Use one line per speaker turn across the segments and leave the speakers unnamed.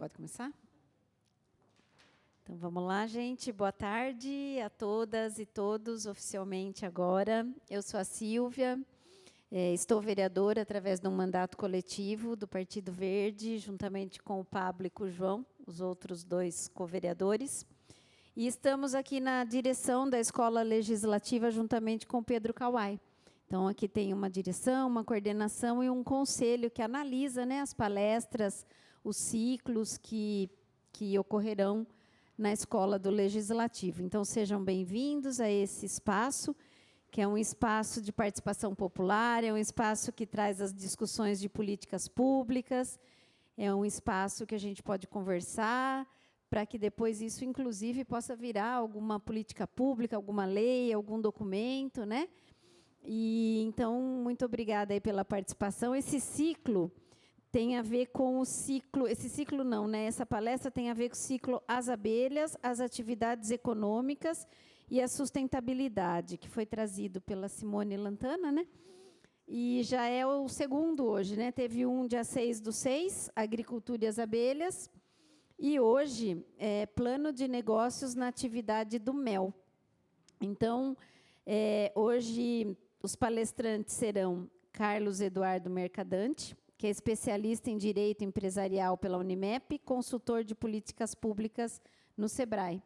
Pode começar? Então, vamos lá, gente. Boa tarde a todas e todos, oficialmente agora. Eu sou a Silvia, estou vereadora através de um mandato coletivo do Partido Verde, juntamente com o Pablo e com o João, os outros dois co-vereadores. E estamos aqui na direção da Escola Legislativa, juntamente com o Pedro Kawai. Então, aqui tem uma direção, uma coordenação e um conselho que analisa, né, as palestras, os ciclos que ocorrerão na Escola do Legislativo. Então, sejam bem-vindos a esse espaço, que é um espaço de participação popular, é um espaço que traz as discussões de políticas públicas, é um espaço que a gente pode conversar, para que depois isso, inclusive, possa virar alguma política pública, alguma lei, algum documento, né? E, então, muito obrigada aí pela participação. Esse ciclo tem a ver com o ciclo, esse ciclo não, né? Essa palestra tem a ver com o ciclo As Abelhas, as atividades econômicas e a sustentabilidade, que foi trazido pela Simone Lantana, né? E já é o segundo hoje, né? Teve um dia 6/6, Agricultura e as Abelhas, e hoje é Plano de Negócios na Atividade do Mel. Então, hoje os palestrantes serão Carlos Eduardo Mercadante, que é especialista em Direito Empresarial pela Unimep, consultor de políticas públicas no SEBRAE.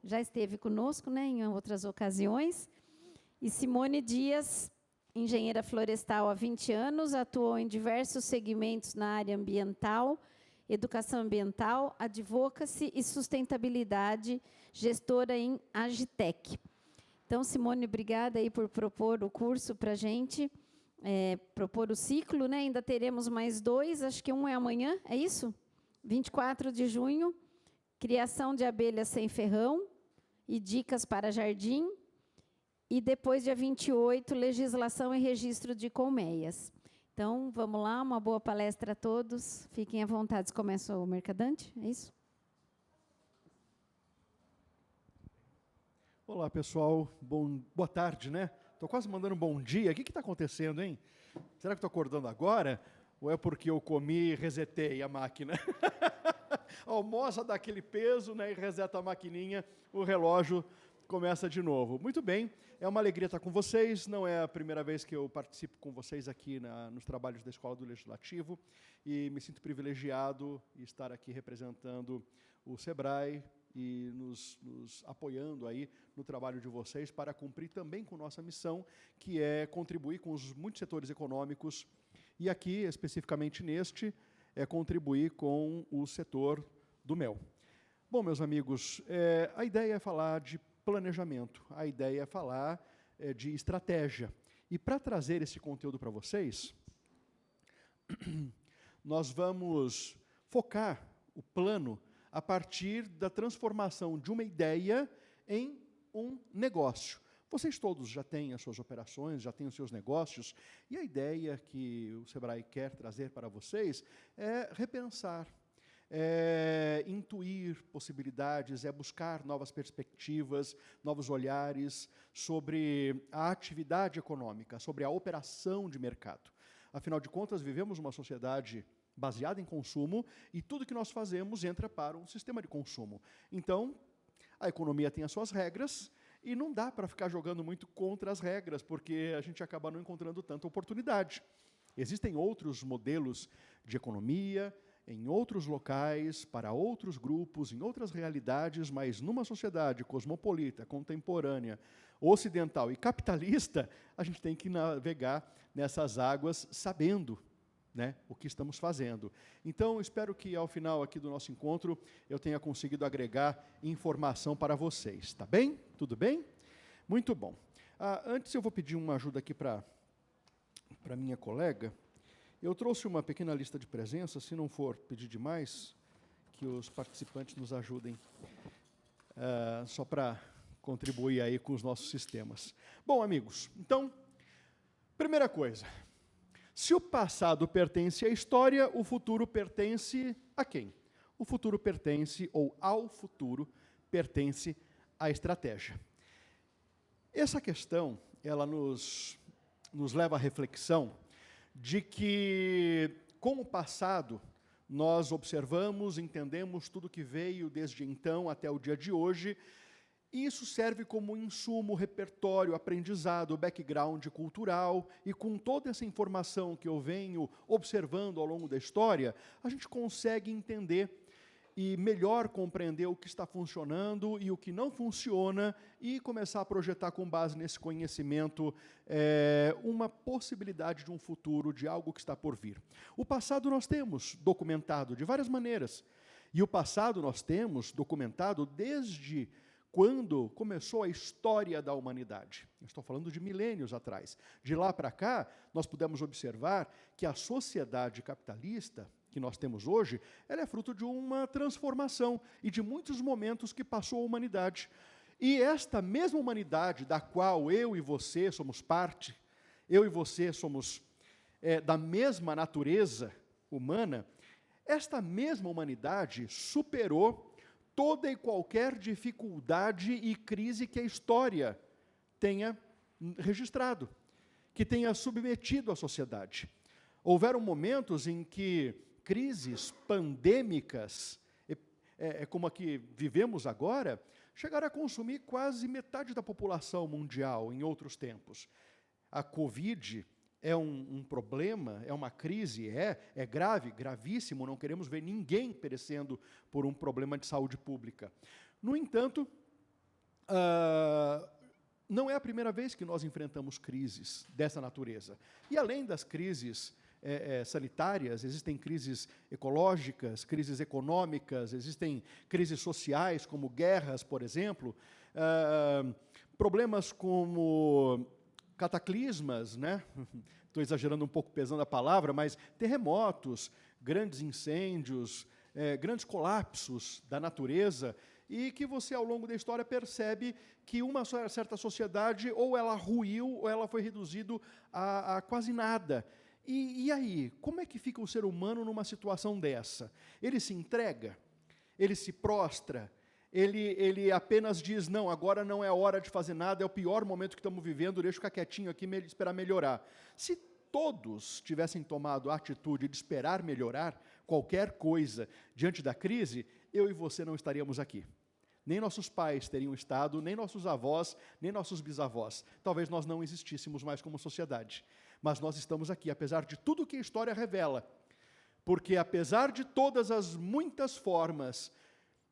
Já esteve conosco, né, em outras ocasiões. E Simone Dias, engenheira florestal há 20 anos, atuou em diversos segmentos na área ambiental, educação ambiental, advocacy e sustentabilidade, gestora em Agitec. Então, Simone, obrigada aí por propor o curso para a gente, propor o ciclo, né? Ainda teremos mais dois, acho que um é amanhã, é isso? 24 de junho, criação de abelhas sem ferrão e dicas para jardim. E depois, dia 28, legislação e registro de colmeias. Então, vamos lá, uma boa palestra a todos. Fiquem à vontade. Começa o Mercadante, é isso?
Olá, pessoal. Boa tarde, né? Estou quase mandando um bom dia. O que está acontecendo, hein? Será que estou acordando agora? Ou é porque eu comi e resetei a máquina? Almoça dá aquele peso, né, e reseta a maquininha, o relógio começa de novo. Muito bem, é uma alegria estar com vocês. Não é a primeira vez que eu participo com vocês aqui nos trabalhos da Escola do Legislativo, e me sinto privilegiado de estar aqui representando o SEBRAE, e nos apoiando aí no trabalho de vocês para cumprir também com nossa missão, que é contribuir com os muitos setores econômicos, e aqui, especificamente neste, é contribuir com o setor do mel. Bom, meus amigos, a ideia é falar de planejamento, a ideia é falar de estratégia. E para trazer esse conteúdo para vocês, nós vamos focar o plano a partir da transformação de uma ideia em um negócio. Vocês todos já têm as suas operações, já têm os seus negócios, e a ideia que o SEBRAE quer trazer para vocês é repensar, é intuir possibilidades, é buscar novas perspectivas, novos olhares sobre a atividade econômica, sobre a operação de mercado. Afinal de contas, vivemos uma sociedade baseada em consumo, e tudo que nós fazemos entra para um sistema de consumo. Então, a economia tem as suas regras, e não dá para ficar jogando muito contra as regras, porque a gente acaba não encontrando tanta oportunidade. Existem outros modelos de economia, em outros locais, para outros grupos, em outras realidades, mas numa sociedade cosmopolita, contemporânea, ocidental e capitalista, a gente tem que navegar nessas águas sabendo, né, o que estamos fazendo. Então, espero que, ao final aqui do nosso encontro, eu tenha conseguido agregar informação para vocês. Tá bem? Tudo bem? Muito bom. Antes, eu vou pedir uma ajuda aqui para minha colega. Eu trouxe uma pequena lista de presença, se não for pedir demais, que os participantes nos ajudem, só para contribuir aí com os nossos sistemas. Bom, amigos, então, primeira coisa, se o passado pertence à história, o futuro pertence a quem? O futuro pertence, ou ao futuro, pertence à estratégia. Essa questão, ela nos leva à reflexão de que, com o passado, nós observamos, entendemos tudo que veio desde então até o dia de hoje, e isso serve como insumo, repertório, aprendizado, background cultural, e com toda essa informação que eu venho observando ao longo da história, a gente consegue entender e melhor compreender o que está funcionando e o que não funciona e começar a projetar com base nesse conhecimento uma possibilidade de um futuro, de algo que está por vir. O passado nós temos documentado de várias maneiras, e o passado nós temos documentado desde quando começou a história da humanidade. Eu estou falando de milênios atrás. De lá para cá, nós pudemos observar que a sociedade capitalista que nós temos hoje, ela é fruto de uma transformação e de muitos momentos que passou a humanidade. E esta mesma humanidade da qual eu e você somos parte, eu e você somos da mesma natureza humana, esta mesma humanidade superou toda e qualquer dificuldade e crise que a história tenha registrado, que tenha submetido a sociedade. Houveram momentos em que crises pandêmicas, como a que vivemos agora, chegaram a consumir quase metade da população mundial em outros tempos. A Covid é um problema, é uma crise, é grave, gravíssimo, não queremos ver ninguém perecendo por um problema de saúde pública. No entanto, não é a primeira vez que nós enfrentamos crises dessa natureza. E além das crises sanitárias, existem crises ecológicas, crises econômicas, existem crises sociais, como guerras, por exemplo, problemas como cataclismas, né? Estou exagerando um pouco, pesando a palavra, mas terremotos, grandes incêndios, grandes colapsos da natureza, e que você, ao longo da história, percebe que uma certa sociedade, ou ela ruiu, ou ela foi reduzido a quase nada. E aí, como é que fica o ser humano numa situação dessa? Ele se entrega? Ele se prostra? Ele apenas diz, não, agora não é hora de fazer nada, é o pior momento que estamos vivendo, deixa eu ficar quietinho aqui e esperar melhorar. Se todos tivessem tomado a atitude de esperar melhorar qualquer coisa diante da crise, eu e você não estaríamos aqui. Nem nossos pais teriam estado, nem nossos avós, nem nossos bisavós. Talvez nós não existíssemos mais como sociedade. Mas nós estamos aqui, apesar de tudo que a história revela. Porque apesar de todas as muitas formas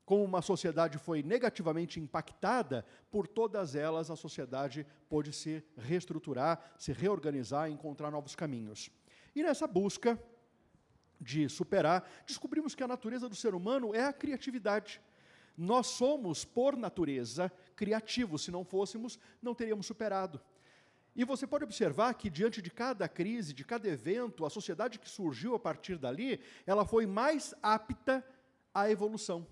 como uma sociedade foi negativamente impactada, por todas elas a sociedade pôde se reestruturar, se reorganizar e encontrar novos caminhos. E nessa busca de superar, descobrimos que a natureza do ser humano é a criatividade. Nós somos, por natureza, criativos. Se não fôssemos, não teríamos superado. E você pode observar que, diante de cada crise, de cada evento, a sociedade que surgiu a partir dali, ela foi mais apta à evolução,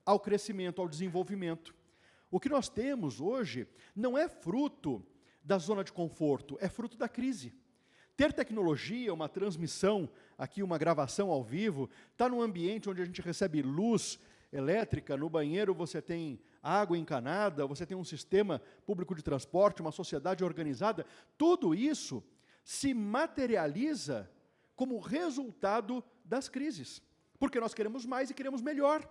ao crescimento, ao desenvolvimento. O que nós temos hoje não é fruto da zona de conforto, é fruto da crise. Ter tecnologia, uma transmissão, aqui uma gravação ao vivo, estar num ambiente onde a gente recebe luz elétrica, no banheiro você tem água encanada, você tem um sistema público de transporte, uma sociedade organizada, tudo isso se materializa como resultado das crises, porque nós queremos mais e queremos melhor.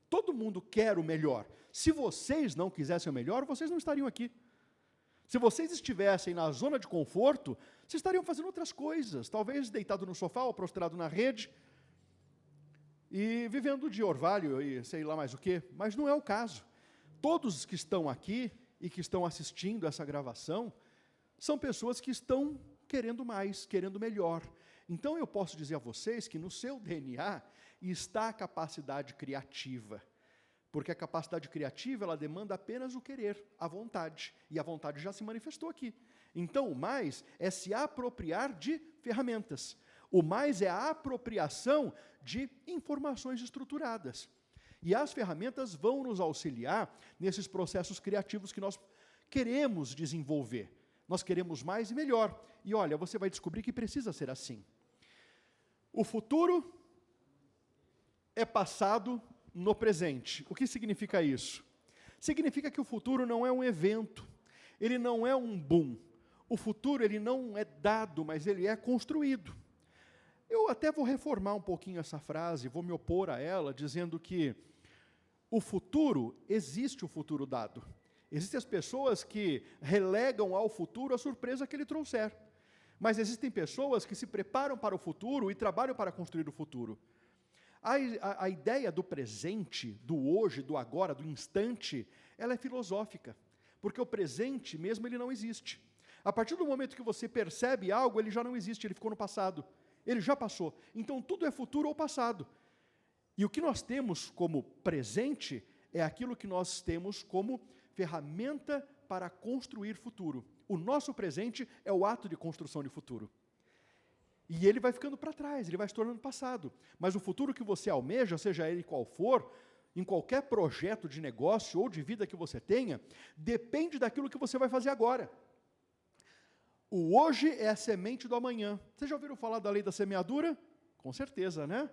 Todo mundo quer o melhor. Se vocês não quisessem o melhor, vocês não estariam aqui. Se vocês estivessem na zona de conforto, vocês estariam fazendo outras coisas, talvez deitado no sofá ou prostrado na rede, e vivendo de orvalho e sei lá mais o quê, mas não é o caso. Todos que estão aqui e que estão assistindo essa gravação são pessoas que estão querendo mais, querendo melhor. Então eu posso dizer a vocês que no seu DNA está a capacidade criativa, porque a capacidade criativa ela demanda apenas o querer, a vontade, e a vontade já se manifestou aqui. Então o mais é se apropriar de ferramentas. O mais é a apropriação de informações estruturadas. E as ferramentas vão nos auxiliar nesses processos criativos que nós queremos desenvolver. Nós queremos mais e melhor. E olha, você vai descobrir que precisa ser assim. O futuro é passado no presente. O que significa isso? Significa que o futuro não é um evento, ele não é um boom. O futuro ele não é dado, mas ele é construído. Eu até vou reformar um pouquinho essa frase, vou me opor a ela, dizendo que o futuro, existe o futuro dado. Existem as pessoas que relegam ao futuro a surpresa que ele trouxer. Mas existem pessoas que se preparam para o futuro e trabalham para construir o futuro. A ideia do presente, do hoje, do agora, do instante, ela é filosófica. Porque o presente mesmo ele não existe. A partir do momento que você percebe algo, ele já não existe, ele ficou no passado. Ele já passou. Então tudo é futuro ou passado. E o que nós temos como presente é aquilo que nós temos como ferramenta para construir futuro. O nosso presente é o ato de construção de futuro. E ele vai ficando para trás, ele vai se tornando passado. Mas o futuro que você almeja, seja ele qual for, em qualquer projeto de negócio ou de vida que você tenha, depende daquilo que você vai fazer agora. O hoje é a semente do amanhã. Vocês já ouviram falar da lei da semeadura? Com certeza, né?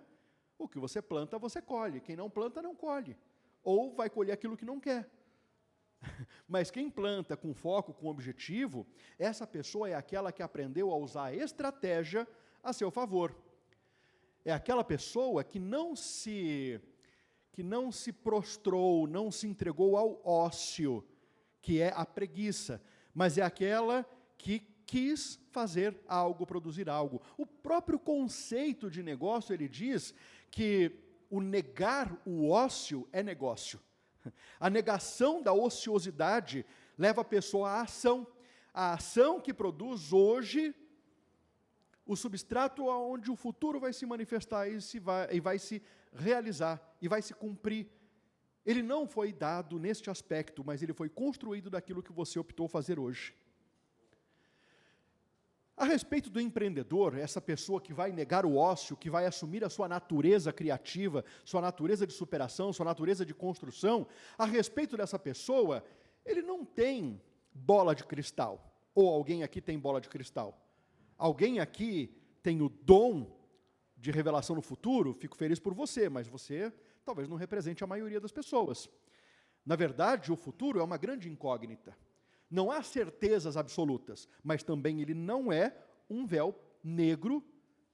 O que você planta, você colhe. Quem não planta, não colhe. Ou vai colher aquilo que não quer. Mas quem planta com foco, com objetivo, essa pessoa é aquela que aprendeu a usar a estratégia a seu favor. É aquela pessoa que não se prostrou, não se entregou ao ócio, que é a preguiça, mas é aquela que quis fazer algo, produzir algo. O próprio conceito de negócio, ele diz que o negar o ócio é negócio. A negação da ociosidade leva a pessoa à ação. A ação que produz hoje o substrato aonde o futuro vai se manifestar e vai se realizar, e vai se cumprir. Ele não foi dado neste aspecto, mas ele foi construído daquilo que você optou fazer hoje. A respeito do empreendedor, essa pessoa que vai negar o ócio, que vai assumir a sua natureza criativa, sua natureza de superação, sua natureza de construção, a respeito dessa pessoa, ele não tem bola de cristal. Ou alguém aqui tem bola de cristal? Alguém aqui tem o dom de revelação no futuro? Fico feliz por você, mas você talvez não represente a maioria das pessoas. Na verdade, o futuro é uma grande incógnita. Não há certezas absolutas, mas também ele não é um véu negro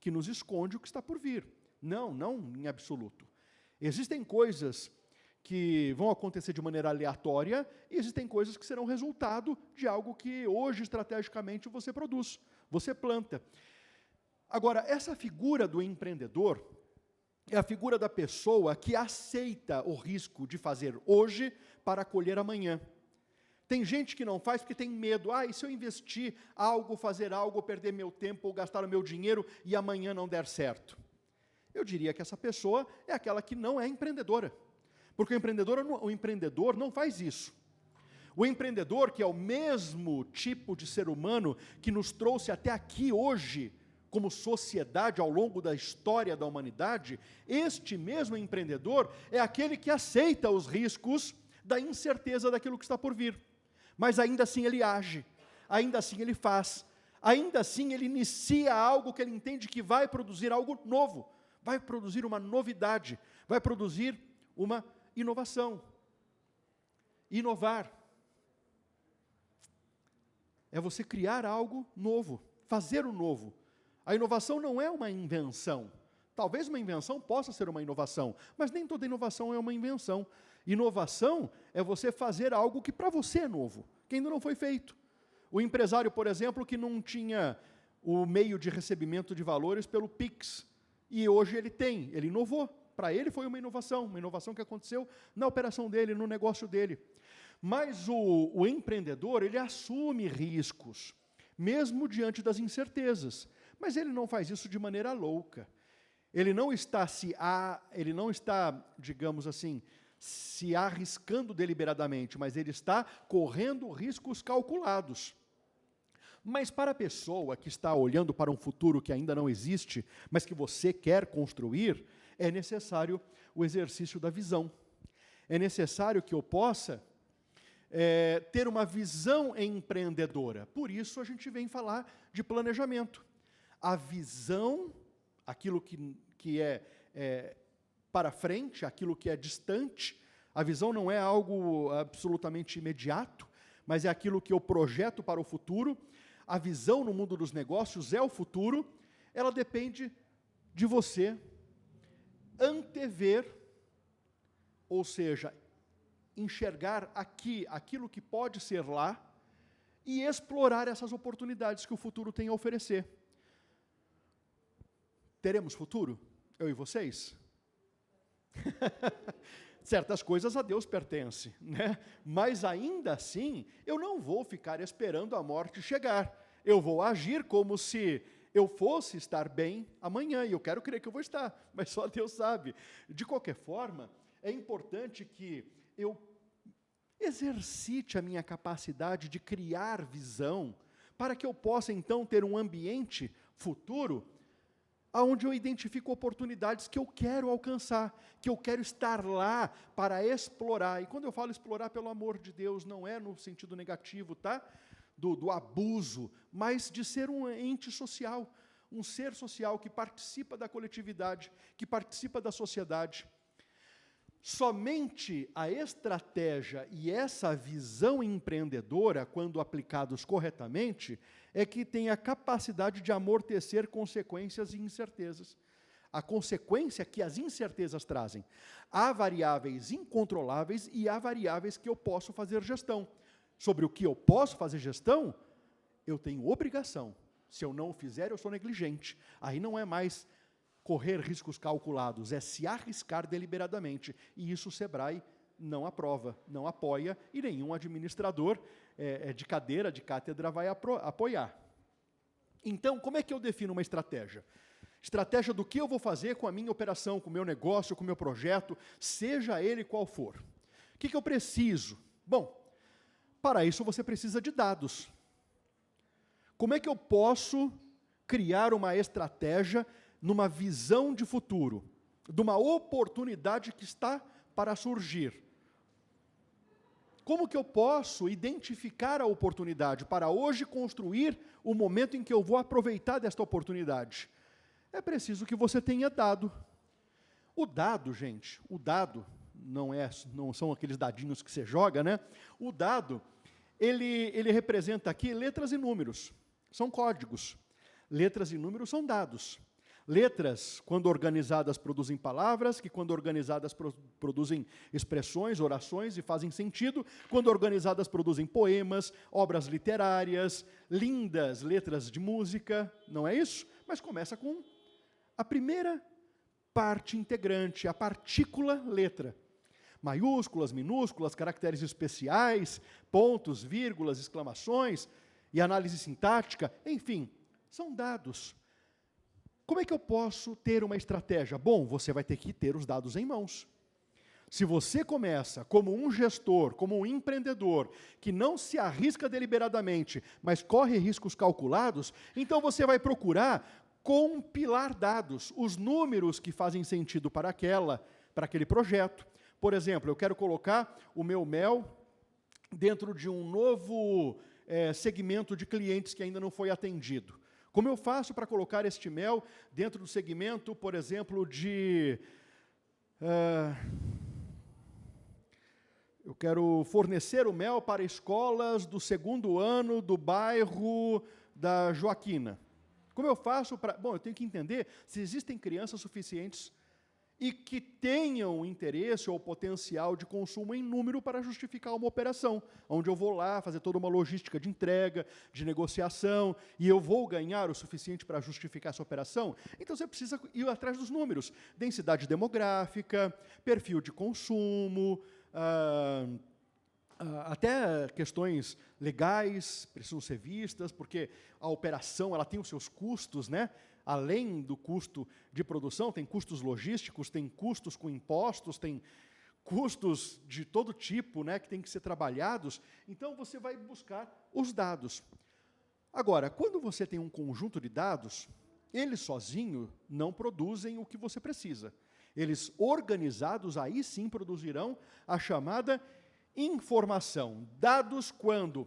que nos esconde o que está por vir. Não em absoluto. Existem coisas que vão acontecer de maneira aleatória e existem coisas que serão resultado de algo que hoje, estrategicamente, você produz, você planta. Agora, essa figura do empreendedor é a figura da pessoa que aceita o risco de fazer hoje para colher amanhã. Tem gente que não faz porque tem medo. E se eu investir algo, fazer algo, perder meu tempo ou gastar o meu dinheiro e amanhã não der certo? Eu diria que essa pessoa é aquela que não é empreendedora. Porque o empreendedor não faz isso. O empreendedor, que é o mesmo tipo de ser humano que nos trouxe até aqui hoje, como sociedade ao longo da história da humanidade, este mesmo empreendedor é aquele que aceita os riscos da incerteza daquilo que está por vir. Mas ainda assim ele age, ainda assim ele faz, ainda assim ele inicia algo que ele entende que vai produzir algo novo, vai produzir uma novidade, vai produzir uma inovação. Inovar é você criar algo novo, fazer o novo. A inovação não é uma invenção. Talvez uma invenção possa ser uma inovação, mas nem toda inovação é uma invenção. Inovação é você fazer algo que para você é novo, que ainda não foi feito. O empresário, por exemplo, que não tinha o meio de recebimento de valores pelo Pix, e hoje ele inovou. Para ele foi uma inovação que aconteceu na operação dele, no negócio dele. Mas o empreendedor, ele assume riscos, mesmo diante das incertezas. Mas ele não faz isso de maneira louca. Ele não está, digamos assim, se arriscando deliberadamente, mas ele está correndo riscos calculados. Mas para a pessoa que está olhando para um futuro que ainda não existe, mas que você quer construir, é necessário o exercício da visão. É necessário que eu possa ter uma visão empreendedora. Por isso a gente vem falar de planejamento. A visão, aquilo que é para frente, aquilo que é distante, a visão não é algo absolutamente imediato, mas é aquilo que eu projeto para o futuro. A visão no mundo dos negócios é o futuro, ela depende de você antever, ou seja, enxergar aqui aquilo que pode ser lá e explorar essas oportunidades que o futuro tem a oferecer. Teremos futuro? Eu e vocês? Certas coisas a Deus pertencem, né? Mas ainda assim, eu não vou ficar esperando a morte chegar. Eu vou agir como se eu fosse estar bem amanhã, e eu quero crer que eu vou estar, mas só Deus sabe. De qualquer forma, é importante que eu exercite a minha capacidade de criar visão, para que eu possa então ter um ambiente futuro onde eu identifico oportunidades que eu quero alcançar, que eu quero estar lá para explorar. E quando eu falo explorar, pelo amor de Deus, não é no sentido negativo, tá? Do abuso, mas de ser um ente social, um ser social que participa da coletividade, que participa da sociedade. Somente a estratégia e essa visão empreendedora, quando aplicados corretamente, é que tem a capacidade de amortecer consequências e incertezas. A consequência que as incertezas trazem. Há variáveis incontroláveis e há variáveis que eu posso fazer gestão. Sobre o que eu posso fazer gestão, eu tenho obrigação. Se eu não o fizer, eu sou negligente. Aí não é mais correr riscos calculados, é se arriscar deliberadamente. E isso o Sebrae não aprova, não apoia, e nenhum administrador de cadeira, de cátedra, vai apoiar. Então, como é que eu defino uma estratégia? Estratégia do que eu vou fazer com a minha operação, com o meu negócio, com o meu projeto, seja ele qual for. O que eu preciso? Bom, para isso você precisa de dados. Como é que eu posso criar uma estratégia numa visão de futuro, de uma oportunidade que está para surgir? Como que eu posso identificar a oportunidade para hoje construir o momento em que eu vou aproveitar desta oportunidade? É preciso que você tenha dado. O dado, gente, o dado não são aqueles dadinhos que você joga, né? O dado, ele representa aqui letras e números, são códigos. Letras e números são dados. Letras, quando organizadas, produzem palavras, que quando organizadas produzem expressões, orações e fazem sentido. Quando organizadas, produzem poemas, obras literárias, lindas letras de música, não é isso? Mas começa com a primeira parte integrante, a partícula letra. Maiúsculas, minúsculas, caracteres especiais, pontos, vírgulas, exclamações e análise sintática, enfim, são dados. Como é que eu posso ter uma estratégia? Bom, você vai ter que ter os dados em mãos. Se você começa como um gestor, como um empreendedor, que não se arrisca deliberadamente, mas corre riscos calculados, então você vai procurar compilar dados, os números que fazem sentido para aquele projeto. Por exemplo, eu quero colocar o meu mel dentro de um novo segmento de clientes que ainda não foi atendido. Como eu faço para colocar este mel dentro do segmento, por exemplo, eu quero fornecer o mel para escolas do 2º ano do bairro da Joaquina. Como eu faço para... Bom, eu tenho que entender se existem crianças suficientes e que tenham interesse ou potencial de consumo em número para justificar uma operação, onde eu vou lá fazer toda uma logística de entrega, de negociação, e eu vou ganhar o suficiente para justificar essa operação. Então você precisa ir atrás dos números, densidade demográfica, perfil de consumo, até questões legais precisam ser vistas, porque a operação ela tem os seus custos, né? Além do custo de produção, tem custos logísticos, tem custos com impostos, tem custos de todo tipo, né, que tem que ser trabalhados. Então, você vai buscar os dados. Agora, quando você tem um conjunto de dados, eles sozinhos não produzem o que você precisa. Eles, organizados, aí sim produzirão a chamada informação. Dados quando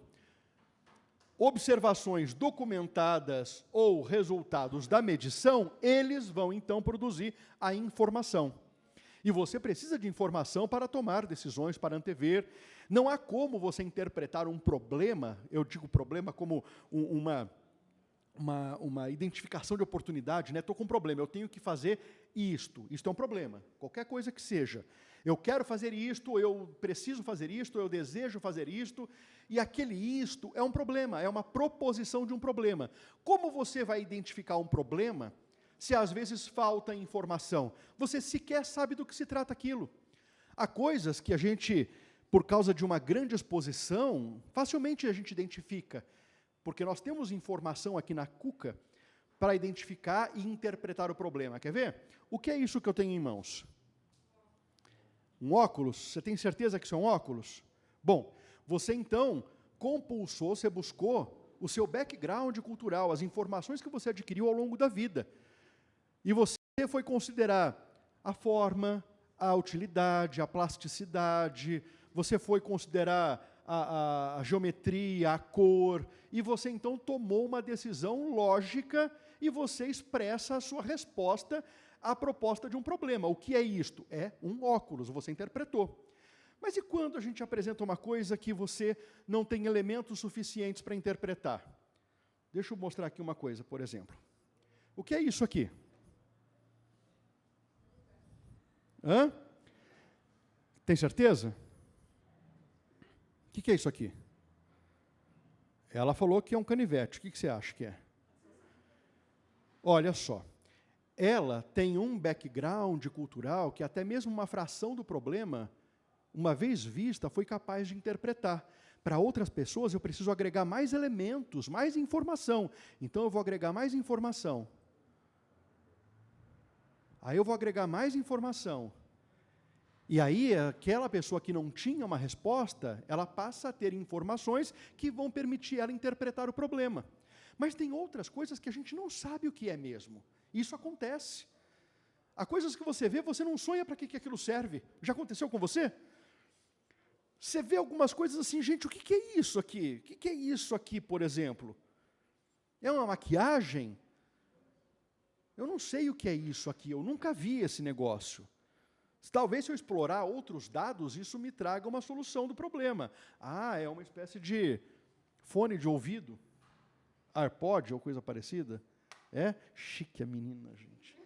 observações documentadas ou resultados da medição, eles vão então produzir a informação. E você precisa de informação para tomar decisões, para antever. Não há como você interpretar um problema, eu digo problema como uma identificação de oportunidade, né? Estou com um problema, eu tenho que fazer isto. Isto é um problema, qualquer coisa que seja. Eu quero fazer isto, eu preciso fazer isto, eu desejo fazer isto, e aquele isto é um problema, é uma proposição de um problema. Como você vai identificar um problema se às vezes falta informação? Você sequer sabe do que se trata aquilo. Há coisas que a gente, por causa de uma grande exposição, facilmente a gente identifica, porque nós temos informação aqui na cuca para identificar e interpretar o problema. Quer ver? O que é isso que eu tenho em mãos? Um óculos? Você tem certeza que isso é um óculos? Bom, você então compulsou, você buscou o seu background cultural, as informações que você adquiriu ao longo da vida. E você foi considerar a forma, a utilidade, a plasticidade, você foi considerar a geometria, a cor, e você então tomou uma decisão lógica e você expressa a sua resposta à proposta de um problema. O que é isto? É um óculos, você interpretou. Mas e quando a gente apresenta uma coisa que você não tem elementos suficientes para interpretar? Deixa eu mostrar aqui uma coisa, por exemplo. O que é isso aqui? Hã? Tem certeza? O que é isso aqui? Ela falou que é um canivete. O que você acha que é? Olha só. Ela tem um background cultural que até mesmo uma fração do problema, uma vez vista, foi capaz de interpretar. Para outras pessoas, eu preciso agregar mais elementos, mais informação. Então, eu vou agregar mais informação. Aí eu vou agregar mais informação. E aí, aquela pessoa que não tinha uma resposta, ela passa a ter informações que vão permitir ela interpretar o problema. Mas tem outras coisas que a gente não sabe o que é mesmo. Isso acontece. Há coisas que você vê, você não sonha para que aquilo serve. Já aconteceu com você? Você vê algumas coisas assim, gente, o que é isso aqui? O que é isso aqui, por exemplo? É uma maquiagem? Eu não sei o que é isso aqui, eu nunca vi esse negócio. Talvez se eu explorar outros dados, isso me traga uma solução do problema. Ah, é uma espécie de fone de ouvido, AirPod ou coisa parecida. É chique a menina, gente.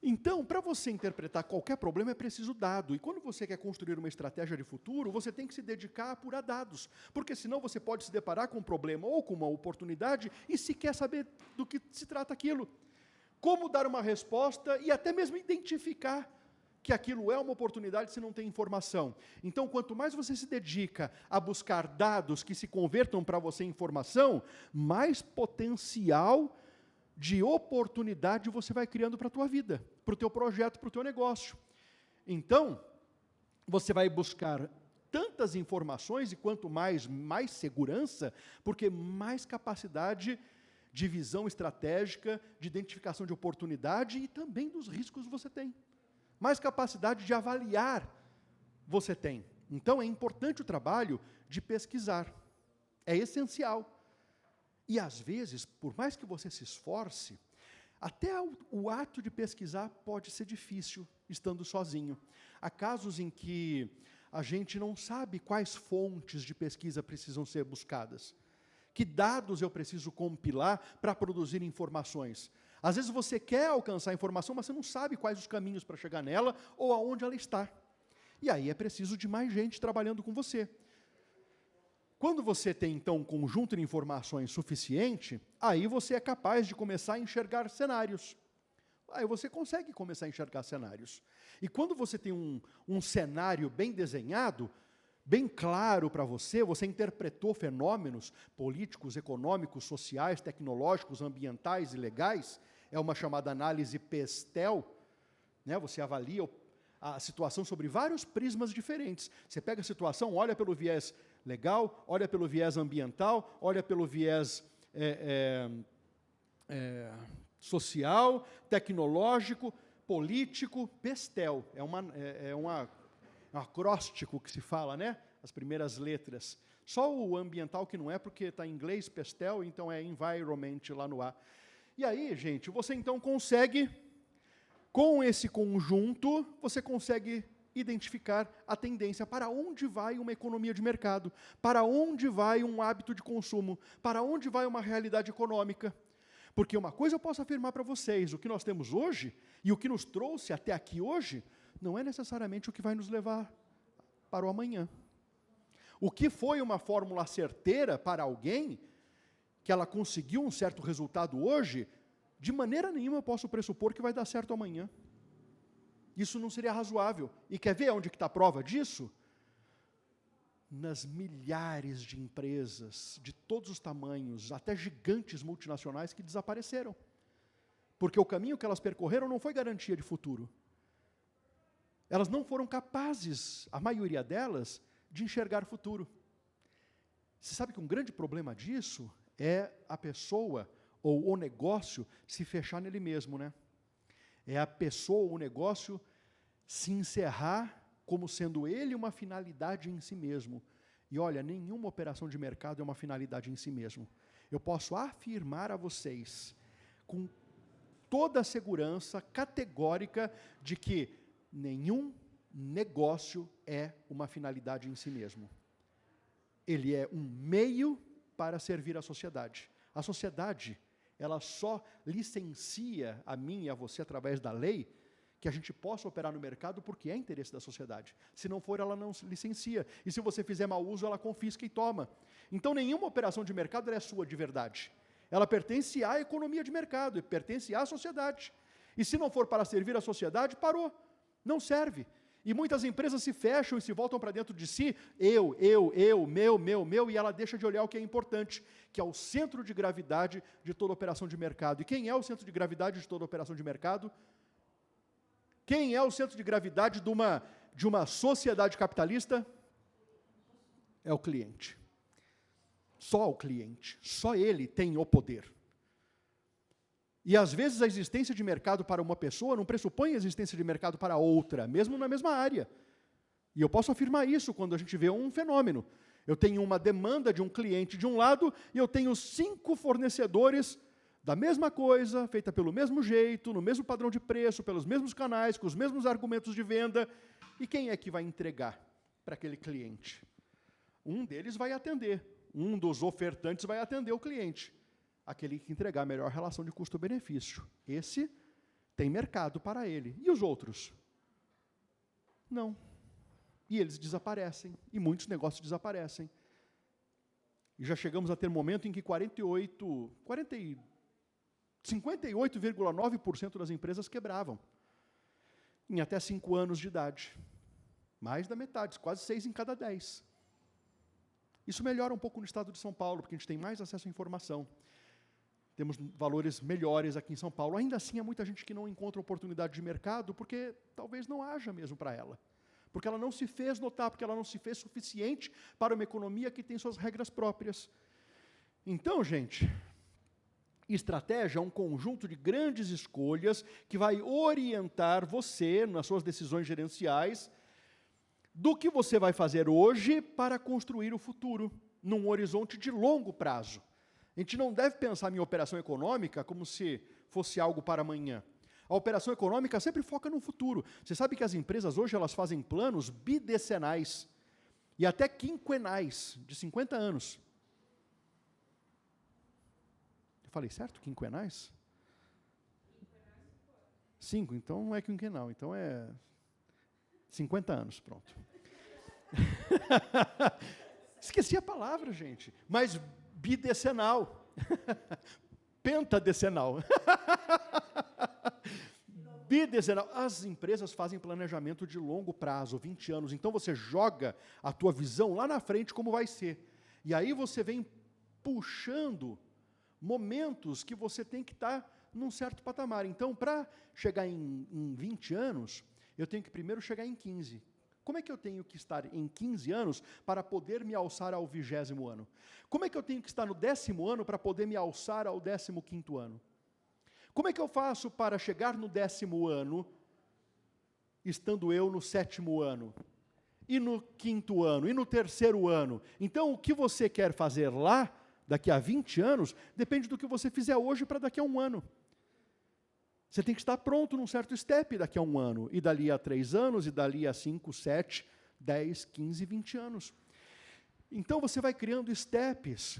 Então, para você interpretar qualquer problema, é preciso dado. E quando você quer construir uma estratégia de futuro, você tem que se dedicar a apurar dados. Porque senão você pode se deparar com um problema ou com uma oportunidade e sequer saber do que se trata aquilo. Como dar uma resposta e até mesmo identificar que aquilo é uma oportunidade se não tem informação. Então, quanto mais você se dedica a buscar dados que se convertam para você em informação, mais potencial de oportunidade você vai criando para a tua vida, para o teu projeto, para o teu negócio. Então, você vai buscar tantas informações e quanto mais segurança, porque mais capacidade de visão estratégica, de identificação de oportunidade e também dos riscos você tem. Mais capacidade de avaliar você tem. Então, é importante o trabalho de pesquisar. É essencial. E, às vezes, por mais que você se esforce, até o ato de pesquisar pode ser difícil, estando sozinho. Há casos em que a gente não sabe quais fontes de pesquisa precisam ser buscadas. Que dados eu preciso compilar para produzir informações? Às vezes você quer alcançar a informação, mas você não sabe quais os caminhos para chegar nela ou aonde ela está. E aí é preciso de mais gente trabalhando com você. Quando você tem, então, um conjunto de informações suficiente, aí você é capaz de começar a enxergar cenários. Aí você consegue começar a enxergar cenários. E quando você tem um cenário bem desenhado, bem claro para você, você interpretou fenômenos políticos, econômicos, sociais, tecnológicos, ambientais e legais, é uma chamada análise PESTEL, né? Você avalia a situação sobre vários prismas diferentes. Você pega a situação, olha pelo viés legal, olha pelo viés ambiental, olha pelo viés social, tecnológico, político, PESTEL, é um acróstico que se fala, né? As primeiras letras. Só o ambiental que não é, porque está em inglês, PESTEL, então é environment lá no A. E aí, gente, você então consegue, com esse conjunto, você consegue identificar a tendência, para onde vai uma economia de mercado, para onde vai um hábito de consumo, para onde vai uma realidade econômica. Porque uma coisa eu posso afirmar para vocês, o que nós temos hoje, e o que nos trouxe até aqui hoje, não é necessariamente o que vai nos levar para o amanhã. O que foi uma fórmula certeira para alguém, que ela conseguiu um certo resultado hoje, de maneira nenhuma eu posso pressupor que vai dar certo amanhã. Isso não seria razoável. E quer ver onde está a prova disso? Nas milhares de empresas, de todos os tamanhos, até gigantes multinacionais que desapareceram. Porque o caminho que elas percorreram não foi garantia de futuro. Elas não foram capazes, a maioria delas, de enxergar futuro. Você sabe que um grande problema disso é a pessoa ou o negócio se fechar nele mesmo, né? É a pessoa ou o negócio se encerrar como sendo ele uma finalidade em si mesmo. E olha, nenhuma operação de mercado é uma finalidade em si mesmo. Eu posso afirmar a vocês, com toda a segurança categórica, de que nenhum negócio é uma finalidade em si mesmo. Ele é um meio para servir a sociedade. A sociedade, ela só licencia a mim e a você, através da lei, que a gente possa operar no mercado porque é interesse da sociedade. Se não for, ela não licencia. E se você fizer mau uso, ela confisca e toma. Então, nenhuma operação de mercado é sua de verdade. Ela pertence à economia de mercado, e pertence à sociedade. E se não for para servir a sociedade, parou. Não serve. E muitas empresas se fecham e se voltam para dentro de si, eu, meu, e ela deixa de olhar o que é importante, que é o centro de gravidade de toda operação de mercado. E quem é o centro de gravidade de toda operação de mercado? Quem é o centro de gravidade de uma sociedade capitalista? É o cliente. Só o cliente. Só ele tem o poder. E às vezes a existência de mercado para uma pessoa não pressupõe a existência de mercado para outra, mesmo na mesma área. E eu posso afirmar isso quando a gente vê um fenômeno. Eu tenho uma demanda de um cliente de um lado e eu tenho 5 fornecedores da mesma coisa, feita pelo mesmo jeito, no mesmo padrão de preço, pelos mesmos canais, com os mesmos argumentos de venda. E quem é que vai entregar para aquele cliente? Um deles vai atender, um dos ofertantes vai atender o cliente. Aquele que entregar a melhor relação de custo-benefício. Esse tem mercado para ele. E os outros? Não. E eles desaparecem, e muitos negócios desaparecem. E já chegamos a ter um momento em que 58,9% das empresas quebravam, em até 5 anos de idade. Mais da metade, quase 6 em cada 10. Isso melhora um pouco no estado de São Paulo, porque a gente tem mais acesso à informação. Temos valores melhores aqui em São Paulo. Ainda assim, há muita gente que não encontra oportunidade de mercado, porque talvez não haja mesmo para ela. Porque ela não se fez notar, porque ela não se fez suficiente para uma economia que tem suas regras próprias. Então, gente, estratégia é um conjunto de grandes escolhas que vai orientar você nas suas decisões gerenciais do que você vai fazer hoje para construir o futuro, num horizonte de longo prazo. A gente não deve pensar em operação econômica como se fosse algo para amanhã. A operação econômica sempre foca no futuro. Você sabe que as empresas hoje elas fazem planos bidecenais e até quinquenais, de 50 anos. Eu falei certo? Quinquenais? 5, então não é quinquenal, então é 50 anos, pronto. Esqueci a palavra, gente. Mas bidecenal. Pentadecenal. Bidecenal. As empresas fazem planejamento de longo prazo, 20 anos. Então você joga a tua visão lá na frente como vai ser. E aí você vem puxando momentos que você tem que estar num certo patamar. Então, para chegar em 20 anos, eu tenho que primeiro chegar em 15. Como é que eu tenho que estar em 15 anos para poder me alçar ao 20º ano? Como é que eu tenho que estar no 10º ano para poder me alçar ao 15º ano? Como é que eu faço para chegar no 10º ano, estando eu no 7º ano? E no 5º ano? E no 3º ano? Então, o que você quer fazer lá, daqui a 20 anos, depende do que você fizer hoje para daqui a 1 ano. Você tem que estar pronto num certo step daqui a 1 ano, e dali a 3 anos, e dali a 5, 7, 10, 15, 20 anos. Então você vai criando steps,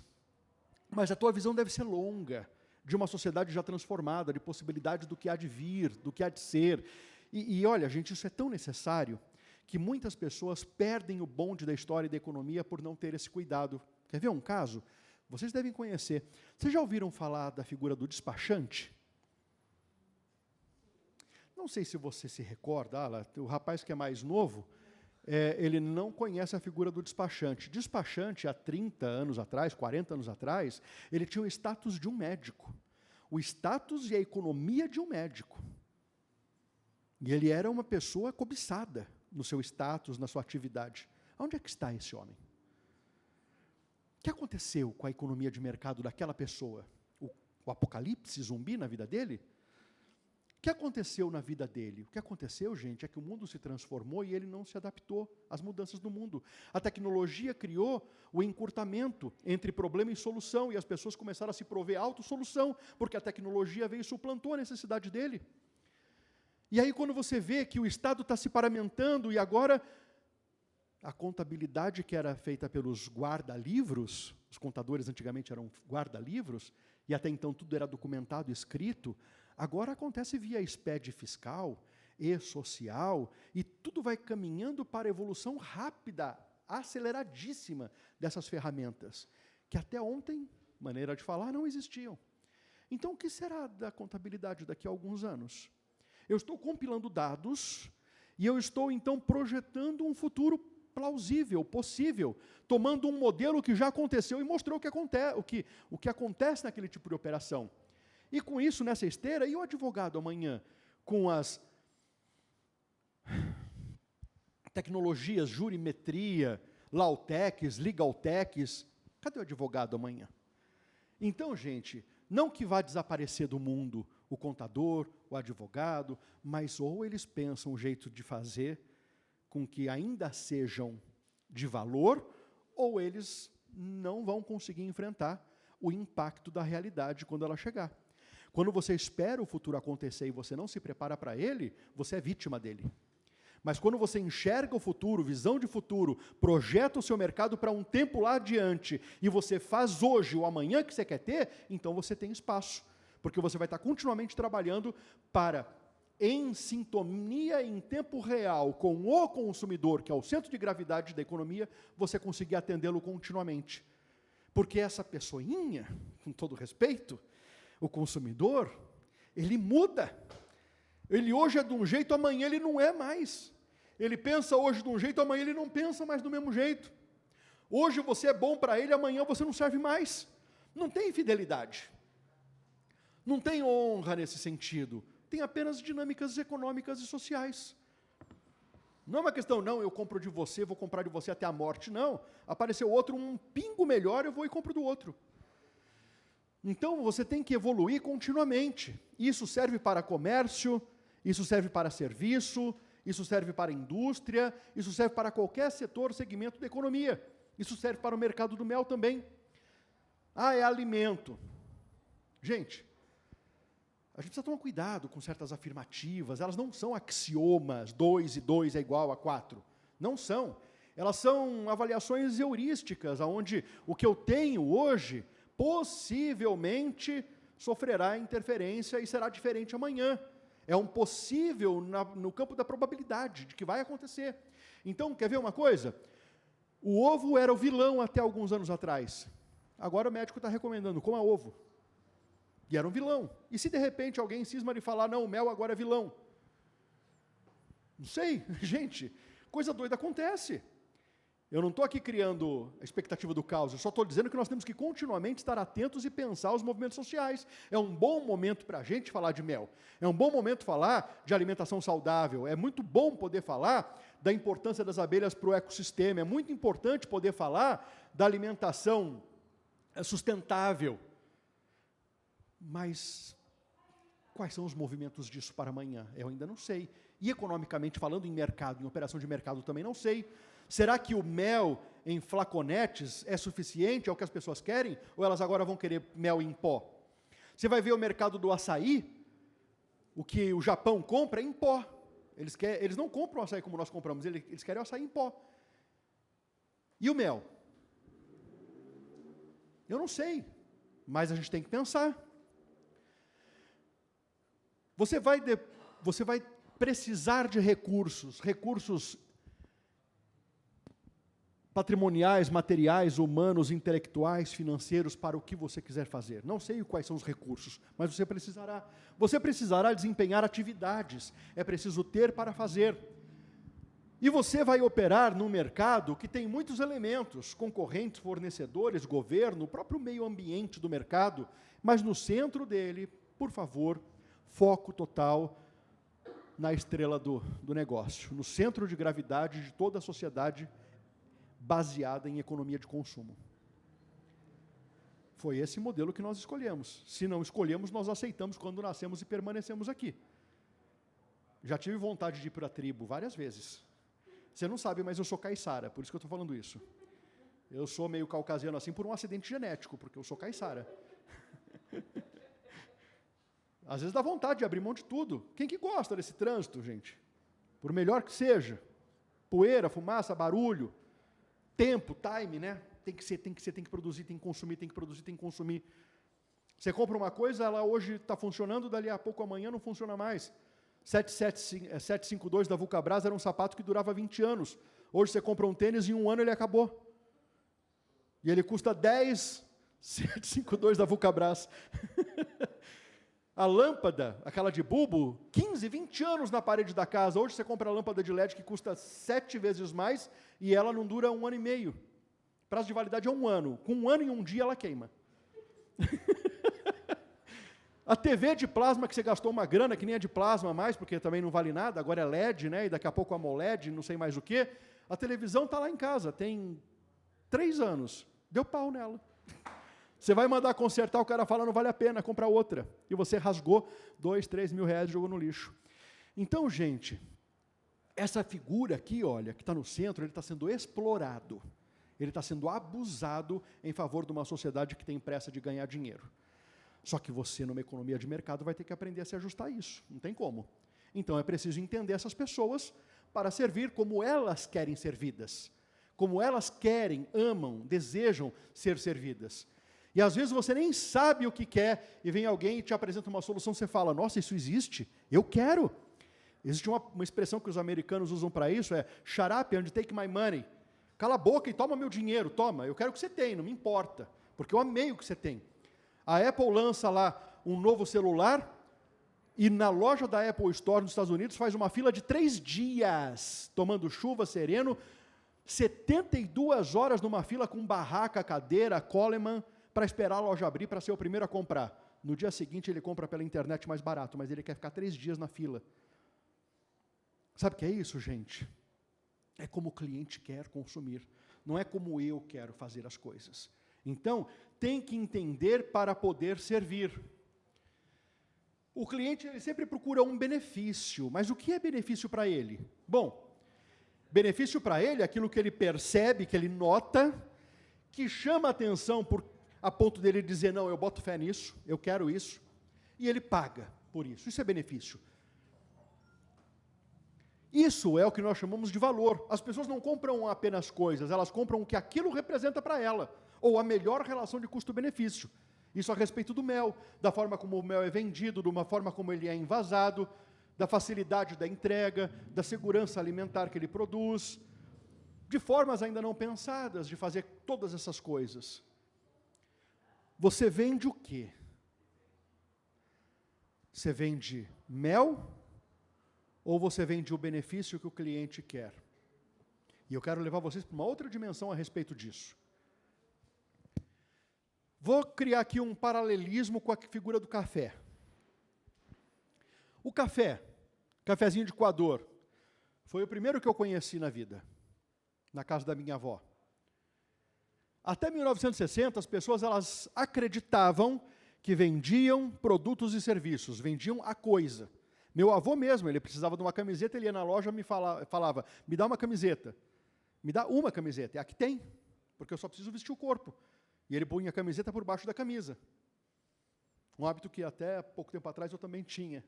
mas a tua visão deve ser longa, de uma sociedade já transformada, de possibilidade do que há de vir, do que há de ser. E olha, gente, isso é tão necessário, que muitas pessoas perdem o bonde da história e da economia por não ter esse cuidado. Quer ver um caso? Vocês devem conhecer. Vocês já ouviram falar da figura do despachante? Não sei se você se recorda, o rapaz que é mais novo, ele não conhece a figura do despachante. Despachante, há 30 anos atrás, 40 anos atrás, ele tinha o status de um médico. O status e a economia de um médico. E ele era uma pessoa cobiçada no seu status, na sua atividade. Onde é que está esse homem? O que aconteceu com a economia de mercado daquela pessoa? O apocalipse zumbi na vida dele? O que aconteceu na vida dele? O que aconteceu, gente, é que o mundo se transformou e ele não se adaptou às mudanças do mundo. A tecnologia criou o encurtamento entre problema e solução, e as pessoas começaram a se prover autossolução, porque a tecnologia veio e suplantou a necessidade dele. E aí, quando você vê que o Estado está se paramentando, e agora a contabilidade que era feita pelos guarda-livros, os contadores antigamente eram guarda-livros, e até então tudo era documentado, escrito, agora acontece via SPED fiscal e social, e tudo vai caminhando para a evolução rápida, aceleradíssima dessas ferramentas, que até ontem, maneira de falar, não existiam. Então, o que será da contabilidade daqui a alguns anos? Eu estou compilando dados, e eu estou, então, projetando um futuro plausível, possível, tomando um modelo que já aconteceu e mostrou o que acontece naquele tipo de operação. E com isso, nessa esteira, e o advogado amanhã, com as tecnologias, jurimetria, Lautecs, Legaltecs, cadê o advogado amanhã? Então, gente, não que vá desaparecer do mundo o contador, o advogado, mas ou eles pensam um jeito de fazer com que ainda sejam de valor, ou eles não vão conseguir enfrentar o impacto da realidade quando ela chegar. Quando você espera o futuro acontecer e você não se prepara para ele, você é vítima dele. Mas quando você enxerga o futuro, visão de futuro, projeta o seu mercado para um tempo lá adiante, e você faz hoje o amanhã que você quer ter, então você tem espaço. Porque você vai estar continuamente trabalhando para, em sintonia, em tempo real, com o consumidor, que é o centro de gravidade da economia, você conseguir atendê-lo continuamente. Porque essa pessoinha, com todo respeito, o consumidor, ele muda. Ele hoje é de um jeito, amanhã ele não é mais. Ele pensa hoje de um jeito, amanhã ele não pensa mais do mesmo jeito. Hoje você é bom para ele, amanhã você não serve mais. Não tem fidelidade. Não tem honra nesse sentido. Tem apenas dinâmicas econômicas e sociais. Não é uma questão, não, eu compro de você, vou comprar de você até a morte. Não. Apareceu outro, um pingo melhor, eu vou e compro do outro. Então, você tem que evoluir continuamente. Isso serve para comércio, isso serve para serviço, isso serve para indústria, isso serve para qualquer setor, segmento da economia. Isso serve para o mercado do mel também. É alimento. Gente, a gente precisa tomar cuidado com certas afirmativas, elas não são axiomas, 2 e 2 é igual a 4. Não são. Elas são avaliações heurísticas, onde o que eu tenho hoje possivelmente sofrerá interferência e será diferente amanhã. É um possível no campo da probabilidade de que vai acontecer. Então, quer ver uma coisa? O ovo era o vilão até alguns anos atrás. Agora o médico está recomendando, coma ovo. E era um vilão. E se de repente alguém cisma de falar, não, o mel agora é vilão? Não sei, gente, coisa doida acontece. Eu não estou aqui criando a expectativa do caos, eu só estou dizendo que nós temos que continuamente estar atentos e pensar os movimentos sociais. É um bom momento para a gente falar de mel. É um bom momento falar de alimentação saudável. É muito bom poder falar da importância das abelhas para o ecossistema. É muito importante poder falar da alimentação sustentável. Mas quais são os movimentos disso para amanhã? Eu ainda não sei. E economicamente falando, em mercado, em operação de mercado, também não sei. Será que o mel em flaconetes é suficiente, é o que as pessoas querem? Ou elas agora vão querer mel em pó? Você vai ver o mercado do açaí, O que o Japão compra é em pó. Eles não compram açaí como nós compramos, eles querem o açaí em pó. E o mel? Eu não sei, mas a gente tem que pensar. Você vai precisar de recursos patrimoniais, materiais, humanos, intelectuais, financeiros, para o que você quiser fazer. Não sei quais são os recursos, mas você precisará. Você precisará desempenhar atividades. É preciso ter para fazer. E você vai operar num mercado que tem muitos elementos, concorrentes, fornecedores, governo, o próprio meio ambiente do mercado, mas no centro dele, por favor, foco total na estrela do negócio, no centro de gravidade de toda a sociedade baseada em economia de consumo. Foi esse modelo que nós escolhemos. Se não escolhemos, nós aceitamos quando nascemos e permanecemos aqui. Já tive vontade de ir para a tribo várias vezes. Você não sabe, mas eu sou caiçara, por isso que eu estou falando isso. Eu sou meio caucasiano assim por um acidente genético, porque eu sou caiçara. Às vezes dá vontade de abrir mão de tudo. Quem que gosta desse trânsito, gente? Por melhor que seja. Poeira, fumaça, barulho, tempo, time, né? Tem que produzir, tem que consumir, tem que produzir, tem que consumir. Você compra uma coisa, ela hoje está funcionando, dali a pouco amanhã não funciona mais. 752 da Vulcabras era um sapato que durava 20 anos. Hoje você compra um tênis e em um ano ele acabou. E ele custa 10, 752 da Vulcabras. A lâmpada, aquela de bulbo, 15, 20 anos na parede da casa. Hoje você compra a lâmpada de LED que custa 7 vezes mais e ela não dura 1 ano e meio. Prazo de validade é 1 ano. Com 1 ano e 1 dia ela queima. A TV de plasma que você gastou uma grana, que nem é de plasma mais, porque também não vale nada, agora é LED, né? E daqui a pouco AMOLED, não sei mais o quê. A televisão está lá em casa, tem 3 anos. Deu pau nela. Você vai mandar consertar, o cara fala, não vale a pena, compra outra. E você rasgou 2, 3 mil reais e jogou no lixo. Então, gente, essa figura aqui, olha, que está no centro, ele está sendo explorado. Ele está sendo abusado em favor de uma sociedade que tem pressa de ganhar dinheiro. Só que você, numa economia de mercado, vai ter que aprender a se ajustar a isso. Não tem como. Então, é preciso entender essas pessoas para servir como elas querem servidas. Como elas querem, amam, desejam ser servidas. E às vezes você nem sabe o que quer, e vem alguém e te apresenta uma solução, você fala, nossa, isso existe? Eu quero. Existe uma expressão que os americanos usam para isso, é shut up and take my money. Cala a boca e toma meu dinheiro, toma, eu quero o que você tem, não me importa, porque eu amei o que você tem. A Apple lança lá um novo celular, e na loja da Apple Store nos Estados Unidos faz uma fila de 3 dias, tomando chuva, sereno, 72 horas numa fila com barraca, cadeira, Coleman, para esperar a loja abrir para ser o primeiro a comprar. No dia seguinte ele compra pela internet mais barato, mas ele quer ficar 3 dias na fila. Sabe o que é isso, gente? É como o cliente quer consumir, não é como eu quero fazer as coisas. Então, tem que entender para poder servir. O cliente ele sempre procura um benefício, mas o que é benefício para ele? Bom, benefício para ele é aquilo que ele percebe, que ele nota, que chama a atenção a ponto dele dizer, não, eu boto fé nisso, eu quero isso, e ele paga por isso. Isso é benefício. Isso é o que nós chamamos de valor. As pessoas não compram apenas coisas, elas compram o que aquilo representa para ela, ou a melhor relação de custo-benefício. Isso a respeito do mel, da forma como o mel é vendido, de uma forma como ele é envasado, da facilidade da entrega, da segurança alimentar que ele produz, de formas ainda não pensadas de fazer todas essas coisas. Você vende o quê? Você vende mel ou você vende o benefício que o cliente quer? E eu quero levar vocês para uma outra dimensão a respeito disso. Vou criar aqui um paralelismo com a figura do café. O café, cafezinho de coador, foi o primeiro que eu conheci na vida, na casa da minha avó. Até 1960, as pessoas elas acreditavam que vendiam produtos e serviços, vendiam a coisa. Meu avô mesmo, ele precisava de uma camiseta, ele ia na loja e me falava, me dá uma camiseta. Me dá uma camiseta. É a que tem, porque eu só preciso vestir o corpo. E ele punha a camiseta por baixo da camisa. Um hábito que até pouco tempo atrás eu também tinha.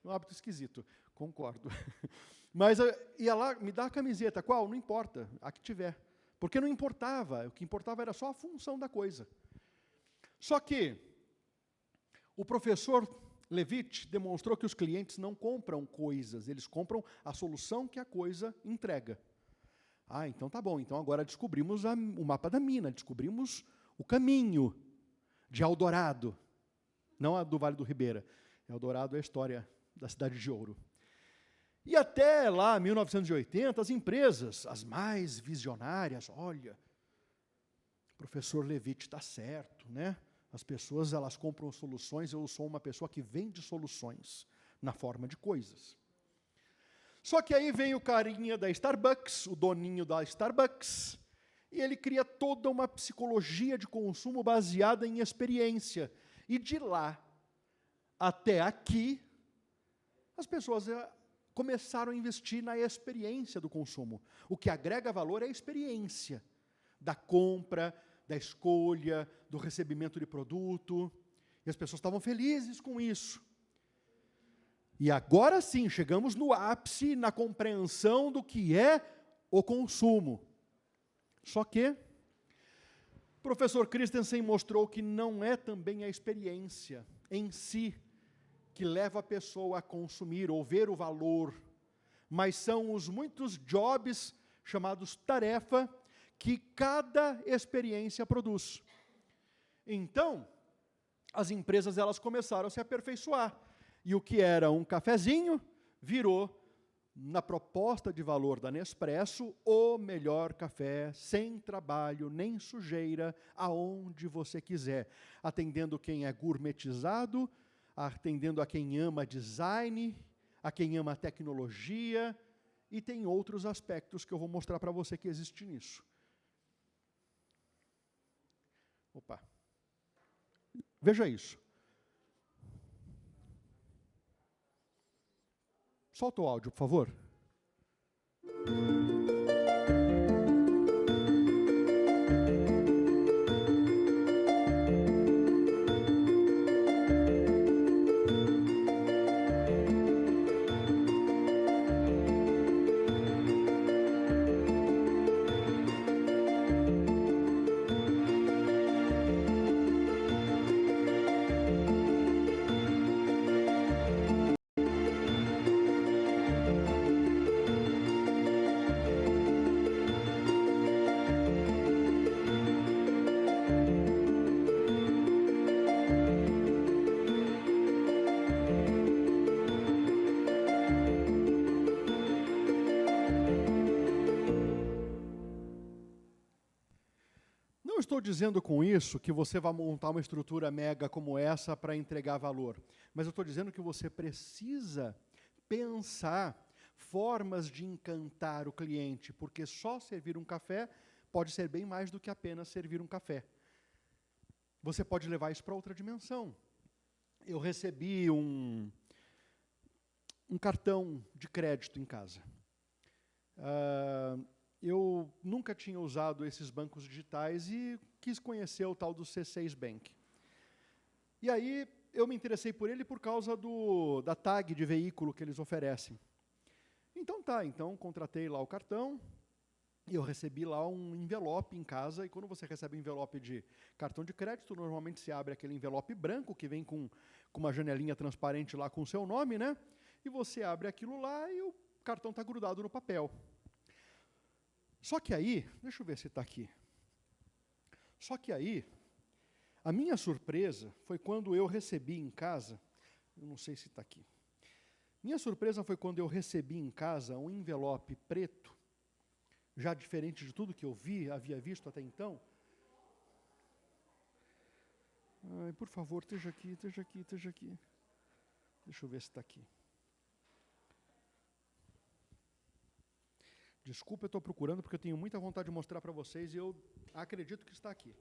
Um hábito esquisito, concordo. Mas eu ia lá, me dá a camiseta, qual? Não importa, a que tiver. Porque não importava, o que importava era só a função da coisa. Só que o professor Levitt demonstrou que os clientes não compram coisas, eles compram a solução que a coisa entrega. Ah, então tá bom, então agora descobrimos o mapa da mina, descobrimos o caminho de Eldorado. Não a do Vale do Ribeira. Eldorado é a história da Cidade de Ouro. E até lá, 1980, as empresas, as mais visionárias, olha, o professor Levitt está certo, né? As pessoas, elas compram soluções, eu sou uma pessoa que vende soluções na forma de coisas. Só que aí vem o carinha da Starbucks, o doninho da Starbucks, e ele cria toda uma psicologia de consumo baseada em experiência. E de lá até aqui, as pessoas começaram a investir na experiência do consumo. O que agrega valor é a experiência da compra, da escolha, do recebimento de produto. E as pessoas estavam felizes com isso. E agora sim, chegamos no ápice, na compreensão do que é o consumo. Só que o professor Christensen mostrou que não é também a experiência em si que leva a pessoa a consumir ou ver o valor, mas são os muitos jobs chamados tarefa que cada experiência produz. Então, as empresas elas começaram a se aperfeiçoar. E o que era um cafezinho virou, na proposta de valor da Nespresso, o melhor café, sem trabalho, nem sujeira, aonde você quiser. Atendendo quem é gourmetizado, atendendo a quem ama design, a quem ama tecnologia, e tem outros aspectos que eu vou mostrar para você que existe nisso. Opa. Veja isso. Solta o áudio, por favor. Não estou dizendo com isso que você vai montar uma estrutura mega como essa para entregar valor, mas eu estou dizendo que você precisa pensar formas de encantar o cliente, porque só servir um café pode ser bem mais do que apenas servir um café. Você pode levar isso para outra dimensão. Eu recebi um cartão de crédito em casa. Eu nunca tinha usado esses bancos digitais e quis conhecer o tal do C6 Bank. E aí eu me interessei por ele por causa da tag de veículo que eles oferecem. Então então contratei lá o cartão, e eu recebi lá um envelope em casa, e quando você recebe um envelope de cartão de crédito, normalmente se abre aquele envelope branco, que vem com uma janelinha transparente lá com o seu nome, né? E você abre aquilo lá e o cartão está grudado no papel. Só que aí, deixa eu ver se está aqui. Só que aí, a minha surpresa foi quando eu recebi em casa, eu não sei se está aqui. Minha surpresa foi quando eu recebi em casa um envelope preto, já diferente de tudo que eu havia visto até então. Ai, por favor, esteja aqui, esteja aqui, esteja aqui. Deixa eu ver se está aqui. Desculpa, eu estou procurando, porque eu tenho muita vontade de mostrar para vocês, e eu acredito que está aqui.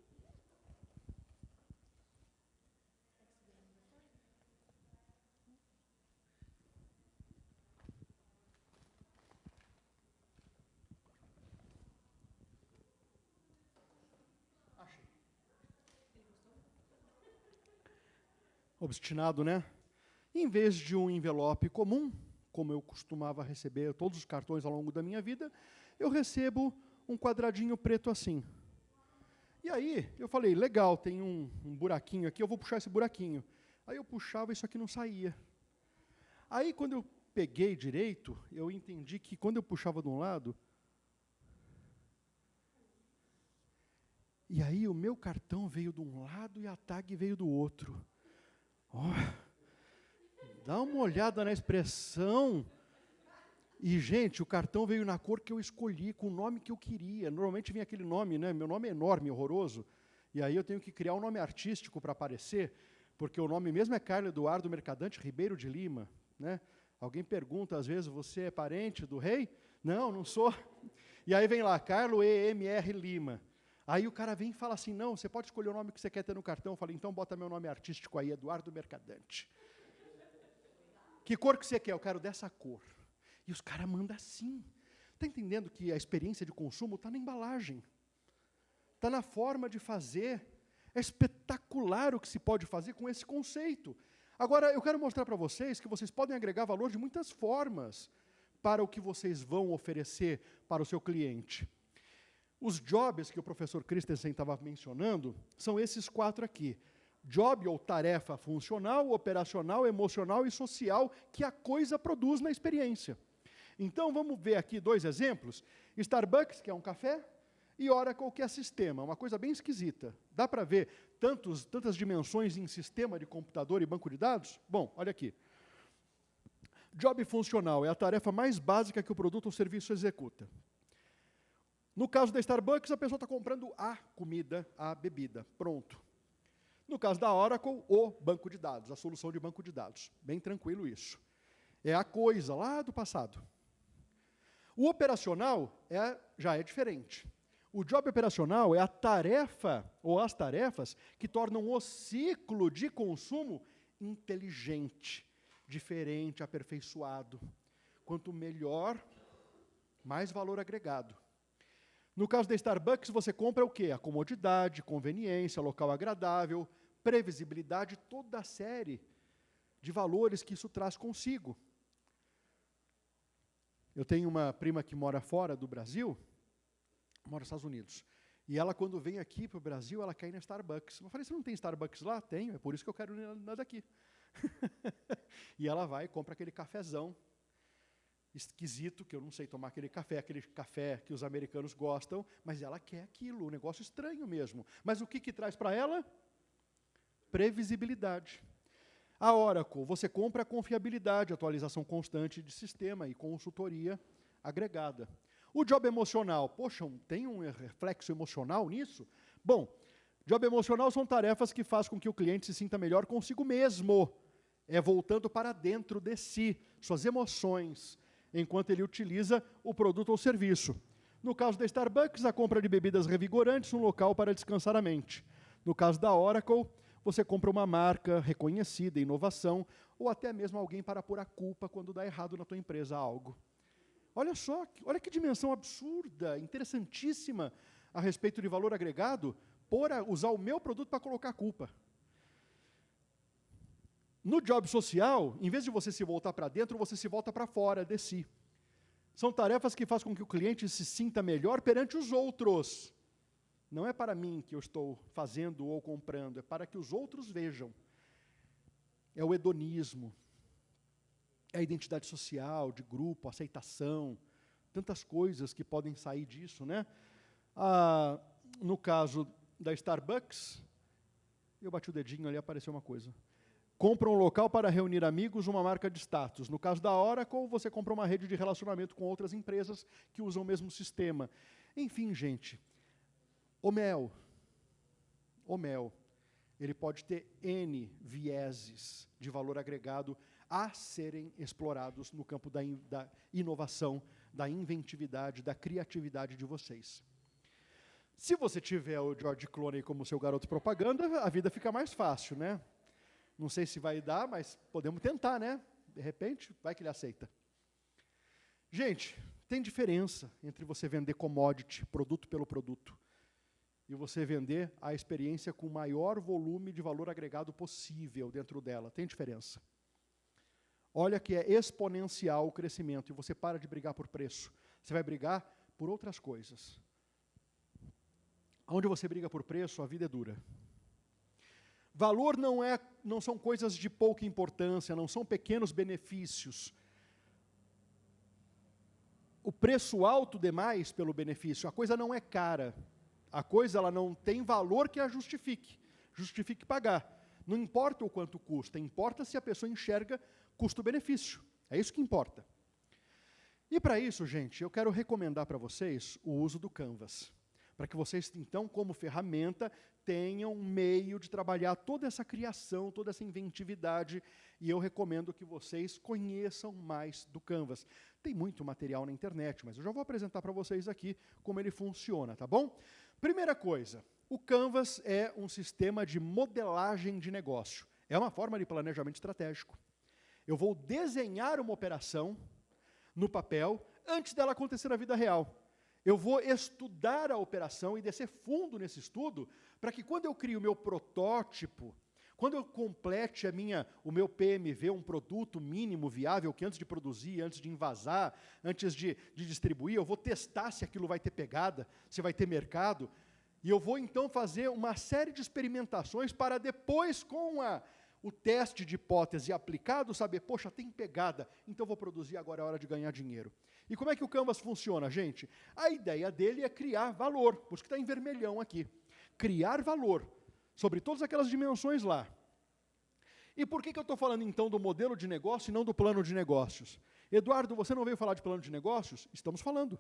Achei. obstinado, né? Em vez de um envelope comum, como eu costumava receber todos os cartões ao longo da minha vida, eu recebo um quadradinho preto assim. E aí, eu falei, legal, tem um buraquinho aqui, eu vou puxar esse buraquinho. Aí eu puxava e isso aqui não saía. Aí, quando eu peguei direito, eu entendi que quando eu puxava de um lado, e aí o meu cartão veio de um lado e a tag veio do outro. Dá uma olhada na expressão. E, gente, o cartão veio na cor que eu escolhi, com o nome que eu queria. Normalmente vinha aquele nome, né? Meu nome é enorme, horroroso. E aí eu tenho que criar um nome artístico para aparecer, porque o nome mesmo é Carlos Eduardo Mercadante Ribeiro de Lima, né? Alguém pergunta, às vezes, você é parente do rei? Não, não sou. E aí vem lá, Carlos E.M.R. Lima. Aí o cara vem e fala assim, não, você pode escolher o nome que você quer ter no cartão. Eu falei, então bota meu nome artístico aí, Eduardo Mercadante. Que cor que você quer? Eu quero dessa cor. E os caras mandam assim. Está entendendo que a experiência de consumo está na embalagem? Está na forma de fazer. É espetacular o que se pode fazer com esse conceito. Agora, eu quero mostrar para vocês que vocês podem agregar valor de muitas formas para o que vocês vão oferecer para o seu cliente. Os jobs que o professor Christensen estava mencionando são esses 4 aqui. Job ou tarefa funcional, operacional, emocional e social que a coisa produz na experiência. Então, vamos ver aqui 2 exemplos. Starbucks, que é um café, e Oracle, que é sistema. Uma coisa bem esquisita. Dá para ver tantas dimensões em sistema de computador e banco de dados? Bom, olha aqui. Job funcional é a tarefa mais básica que o produto ou serviço executa. No caso da Starbucks, a pessoa está comprando a comida, a bebida. Pronto. No caso da Oracle, o banco de dados, a solução de banco de dados. Bem tranquilo isso. É a coisa lá do passado. O operacional já é diferente. O job operacional é a tarefa, ou as tarefas, que tornam o ciclo de consumo inteligente, diferente, aperfeiçoado. Quanto melhor, mais valor agregado. No caso da Starbucks, você compra o quê? A comodidade, conveniência, local agradável, previsibilidade, toda a série de valores que isso traz consigo. Eu tenho uma prima que mora fora do Brasil, mora nos Estados Unidos, e ela, quando vem aqui para o Brasil, ela quer ir na Starbucks. Eu falei, você não tem Starbucks lá? Tenho, é por isso que eu quero ir na daqui. E ela vai e compra aquele cafezão esquisito, que eu não sei tomar aquele café que os americanos gostam, mas ela quer aquilo, um negócio estranho mesmo. Mas o que traz para ela? Previsibilidade. A Oracle, você compra a confiabilidade, atualização constante de sistema e consultoria agregada. O job emocional, poxa, tem um reflexo emocional nisso? Bom, job emocional são tarefas que fazem com que o cliente se sinta melhor consigo mesmo. É voltando para dentro de si, suas emoções, enquanto ele utiliza o produto ou serviço. No caso da Starbucks, a compra de bebidas revigorantes, um local para descansar a mente. No caso da Oracle, você compra uma marca reconhecida, inovação, ou até mesmo alguém para pôr a culpa quando dá errado na tua empresa algo. Olha só, olha que dimensão absurda, interessantíssima a respeito de valor agregado, usar o meu produto para colocar a culpa. No job social, em vez de você se voltar para dentro, você se volta para fora de si. São tarefas que fazem com que o cliente se sinta melhor perante os outros. Não é para mim que eu estou fazendo ou comprando, é para que os outros vejam. É o hedonismo, é a identidade social, de grupo, aceitação, tantas coisas que podem sair disso, né? No caso da Starbucks, eu bati o dedinho ali e apareceu uma coisa. Compra um local para reunir amigos, uma marca de status. No caso da Oracle, você compra uma rede de relacionamento com outras empresas que usam o mesmo sistema. Enfim, gente, o mel, ele pode ter N vieses de valor agregado a serem explorados no campo da inovação, da inventividade, da criatividade de vocês. Se você tiver o George Clooney como seu garoto propaganda, a vida fica mais fácil, né? Não sei se vai dar, mas podemos tentar, né? De repente, vai que ele aceita. Gente, tem diferença entre você vender commodity, produto pelo produto, e você vender a experiência com o maior volume de valor agregado possível dentro dela. Tem diferença. Olha que é exponencial o crescimento, e você para de brigar por preço. Você vai brigar por outras coisas. Onde você briga por preço, a vida é dura. Valor não são coisas de pouca importância, não são pequenos benefícios. O preço alto demais pelo benefício, a coisa não é cara. A coisa ela não tem valor que a justifique pagar. Não importa o quanto custa, importa se a pessoa enxerga custo-benefício. É isso que importa. E para isso, gente, eu quero recomendar para vocês o uso do Canvas. Para que vocês, então, como ferramenta, tenham um meio de trabalhar toda essa criação, toda essa inventividade, e eu recomendo que vocês conheçam mais do Canvas. Tem muito material na internet, mas eu já vou apresentar para vocês aqui como ele funciona, tá bom? Primeira coisa, o Canvas é um sistema de modelagem de negócio. É uma forma de planejamento estratégico. Eu vou desenhar uma operação no papel antes dela acontecer na vida real. Eu vou estudar a operação e descer fundo nesse estudo, para que quando eu crio o meu protótipo, quando eu complete o meu PMV, um produto mínimo viável, que antes de produzir, antes de envasar, antes de distribuir, eu vou testar se aquilo vai ter pegada, se vai ter mercado, e eu vou então fazer uma série de experimentações para depois, com o teste de hipótese aplicado, saber, poxa, tem pegada, então vou produzir, agora é hora de ganhar dinheiro. E como é que o Canvas funciona, gente? A ideia dele é criar valor, por isso que está em vermelhão aqui. Criar valor sobre todas aquelas dimensões lá. E por que eu estou falando, então, do modelo de negócio e não do plano de negócios? Eduardo, você não veio falar de plano de negócios? Estamos falando.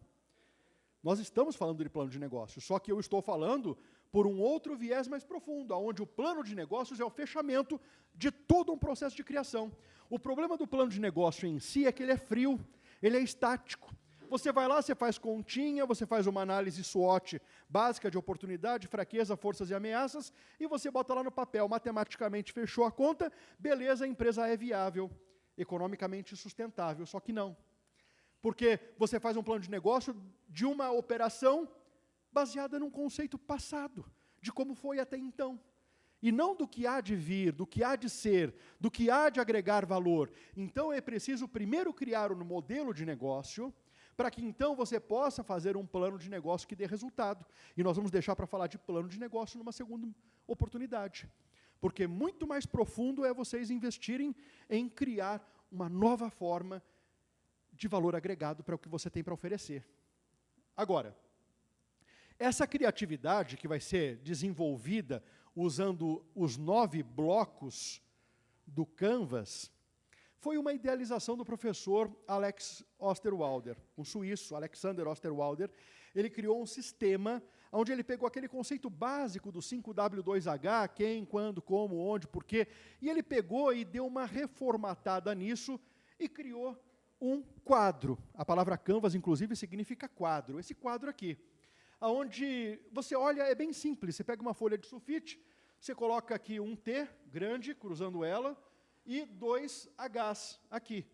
Nós estamos falando de plano de negócios, só que eu estou falando por um outro viés mais profundo, onde o plano de negócios é o fechamento de todo um processo de criação. O problema do plano de negócio em si é que ele é frio, ele é estático. Você vai lá, você faz continha, você faz uma análise SWOT básica de oportunidade, fraqueza, forças e ameaças, e você bota lá no papel, matematicamente fechou a conta, beleza, a empresa é viável, economicamente sustentável, só que não. Porque você faz um plano de negócio de uma operação baseada num conceito passado, de como foi até então. E não do que há de vir, do que há de ser, do que há de agregar valor. Então é preciso primeiro criar um modelo de negócio, para que então você possa fazer um plano de negócio que dê resultado. E nós vamos deixar para falar de plano de negócio numa segunda oportunidade. Porque muito mais profundo é vocês investirem em criar uma nova forma de valor agregado para o que você tem para oferecer. Agora, essa criatividade que vai ser desenvolvida usando os 9 blocos do Canvas, foi uma idealização do professor Alex Osterwalder, um suíço, Alexander Osterwalder. Ele criou um sistema onde ele pegou aquele conceito básico do 5W2H, quem, quando, como, onde, porquê, e ele pegou e deu uma reformatada nisso e criou um quadro. A palavra Canvas, inclusive, significa quadro. Esse quadro aqui, onde você olha, é bem simples, você pega uma folha de sulfite, você coloca aqui um T grande, cruzando ela, e 2 Hs aqui.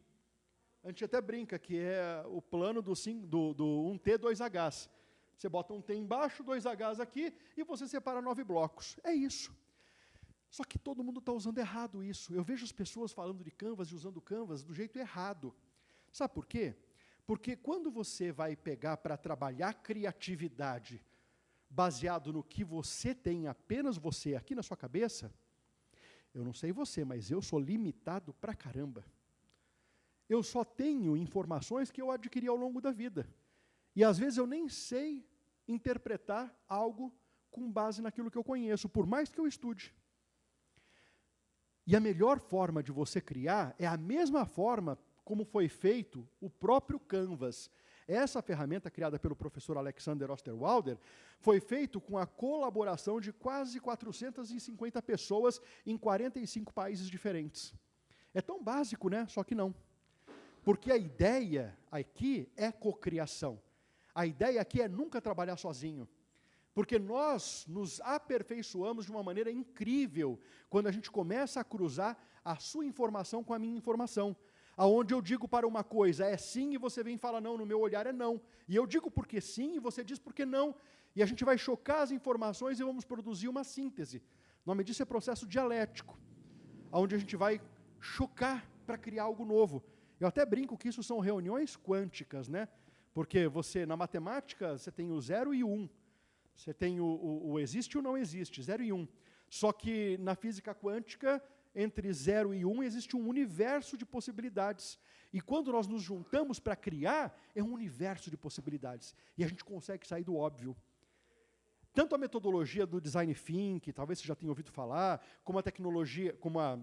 A gente até brinca que é o plano do 1T, 2 Hs. Você bota um T embaixo, 2 Hs aqui, e você separa 9 blocos. É isso. Só que todo mundo está usando errado isso. Eu vejo as pessoas falando de Canvas e usando Canvas do jeito errado. Sabe por quê? Porque quando você vai pegar para trabalhar criatividade baseado no que você tem, apenas você, aqui na sua cabeça, eu não sei você, mas eu sou limitado pra caramba. Eu só tenho informações que eu adquiri ao longo da vida. E às vezes eu nem sei interpretar algo com base naquilo que eu conheço, por mais que eu estude. E a melhor forma de você criar é a mesma forma como foi feito o próprio Canvas. Essa ferramenta criada pelo professor Alexander Osterwalder foi feito com a colaboração de quase 450 pessoas em 45 países diferentes. É tão básico, né? Só que não. Porque a ideia aqui é cocriação. A ideia aqui é nunca trabalhar sozinho. Porque nós nos aperfeiçoamos de uma maneira incrível quando a gente começa a cruzar a sua informação com a minha informação. Aonde eu digo para uma coisa é sim e você vem e fala não, no meu olhar é não. E eu digo porque sim e você diz porque não. E a gente vai chocar as informações e vamos produzir uma síntese. O nome disso é processo dialético, onde a gente vai chocar para criar algo novo. Eu até brinco que isso são reuniões quânticas, né? Porque você, na matemática, você tem o 0 e o 1. Você tem o existe e o não existe, 0 e 1. Só que na física quântica, entre 0 e 1, existe um universo de possibilidades. E quando nós nos juntamos para criar, é um universo de possibilidades. E a gente consegue sair do óbvio. Tanto a metodologia do Design Thinking, talvez você já tenha ouvido falar, como a tecnologia, como a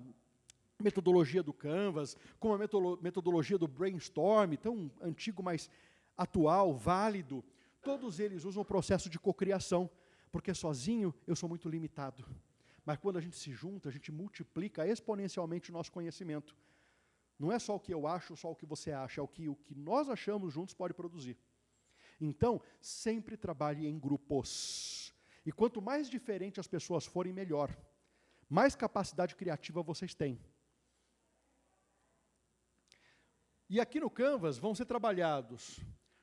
metodologia do Canvas, como a metodologia do Brainstorm, tão antigo, mas atual, válido, todos eles usam o processo de cocriação, porque sozinho eu sou muito limitado. Mas quando a gente se junta, a gente multiplica exponencialmente o nosso conhecimento. Não é só o que eu acho, só o que você acha, é o que nós achamos juntos pode produzir. Então, sempre trabalhe em grupos. E quanto mais diferente as pessoas forem, melhor. Mais capacidade criativa vocês têm. E aqui no Canvas vão ser trabalhados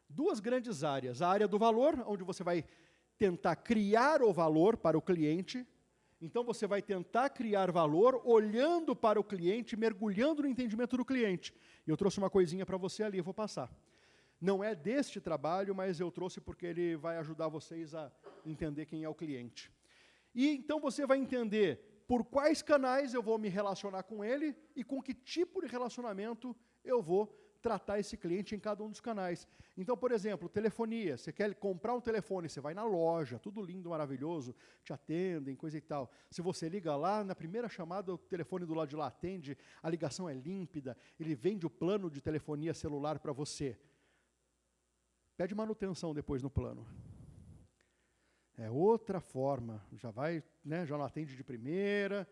duas grandes áreas. A área do valor, onde você vai tentar criar o valor para o cliente. Então, você vai tentar criar valor olhando para o cliente, mergulhando no entendimento do cliente. E eu trouxe uma coisinha para você ali, eu vou passar. Não é deste trabalho, mas eu trouxe porque ele vai ajudar vocês a entender quem é o cliente. E então você vai entender por quais canais eu vou me relacionar com ele e com que tipo de relacionamento eu vou tratar esse cliente em cada um dos canais. Então, por exemplo, telefonia. Você quer comprar um telefone, você vai na loja, tudo lindo, maravilhoso, te atendem, coisa e tal. Se você liga lá, na primeira chamada, o telefone do lado de lá atende, a ligação é límpida, ele vende o plano de telefonia celular para você. Pede manutenção depois no plano. É outra forma, já vai, né, já não atende de primeira,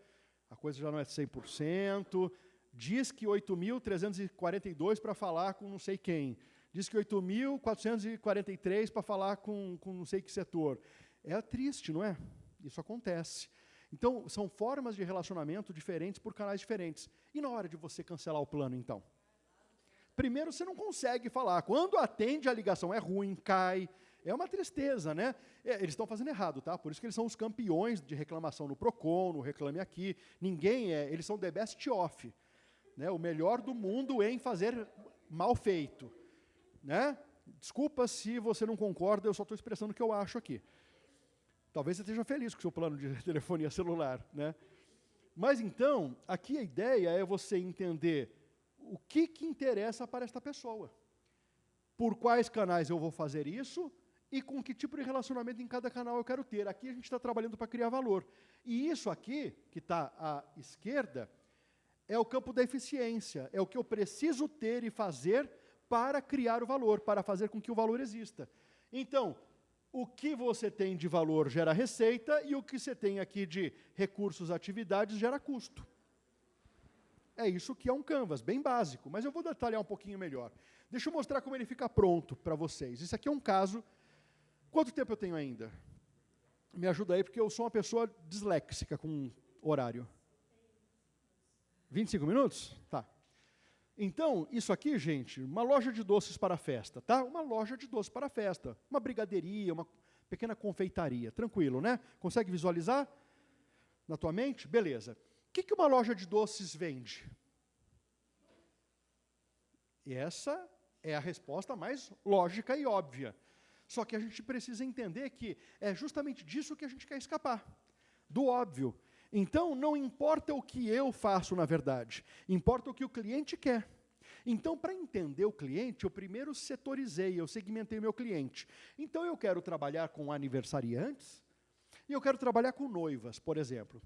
a coisa já não é 100%, diz que 8.342 para falar com não sei quem, diz que 8.443 para falar com não sei que setor. É triste, não é? Isso acontece. Então, são formas de relacionamento diferentes por canais diferentes. E na hora de você cancelar o plano, então? Primeiro, você não consegue falar. Quando atende, a ligação é ruim, cai. É uma tristeza, né? Eles estão fazendo errado, tá? Por isso que eles são os campeões de reclamação no Procon, no Reclame Aqui. Eles são the best of, né? O melhor do mundo em fazer mal feito, né? Desculpa se você não concorda, eu só estou expressando o que eu acho aqui. Talvez você esteja feliz com o seu plano de telefonia celular, né? Mas então, aqui a ideia é você entender o que interessa para esta pessoa. Por quais canais eu vou fazer isso e com que tipo de relacionamento em cada canal eu quero ter. Aqui a gente está trabalhando para criar valor. E isso aqui, que está à esquerda, é o campo da eficiência. É o que eu preciso ter e fazer para criar o valor, para fazer com que o valor exista. Então, o que você tem de valor gera receita e o que você tem aqui de recursos, atividades, gera custo. É isso que é um Canvas, bem básico, mas eu vou detalhar um pouquinho melhor. Deixa eu mostrar como ele fica pronto para vocês. Isso aqui é um caso. Quanto tempo eu tenho ainda? Me ajuda aí, porque eu sou uma pessoa disléxica com horário. 25 minutos? Tá. Então, isso aqui, gente, uma loja de doces para festa, tá? Uma loja de doces para festa. Uma brigadeiria, uma pequena confeitaria. Tranquilo, né? Consegue visualizar na tua mente? Beleza. O que uma loja de doces vende? E essa é a resposta mais lógica e óbvia. Só que a gente precisa entender que é justamente disso que a gente quer escapar, do óbvio. Então, não importa o que eu faço, na verdade, importa o que o cliente quer. Então, para entender o cliente, eu primeiro setorizei, eu segmentei o meu cliente. Então, eu quero trabalhar com aniversariantes e eu quero trabalhar com noivas, por exemplo.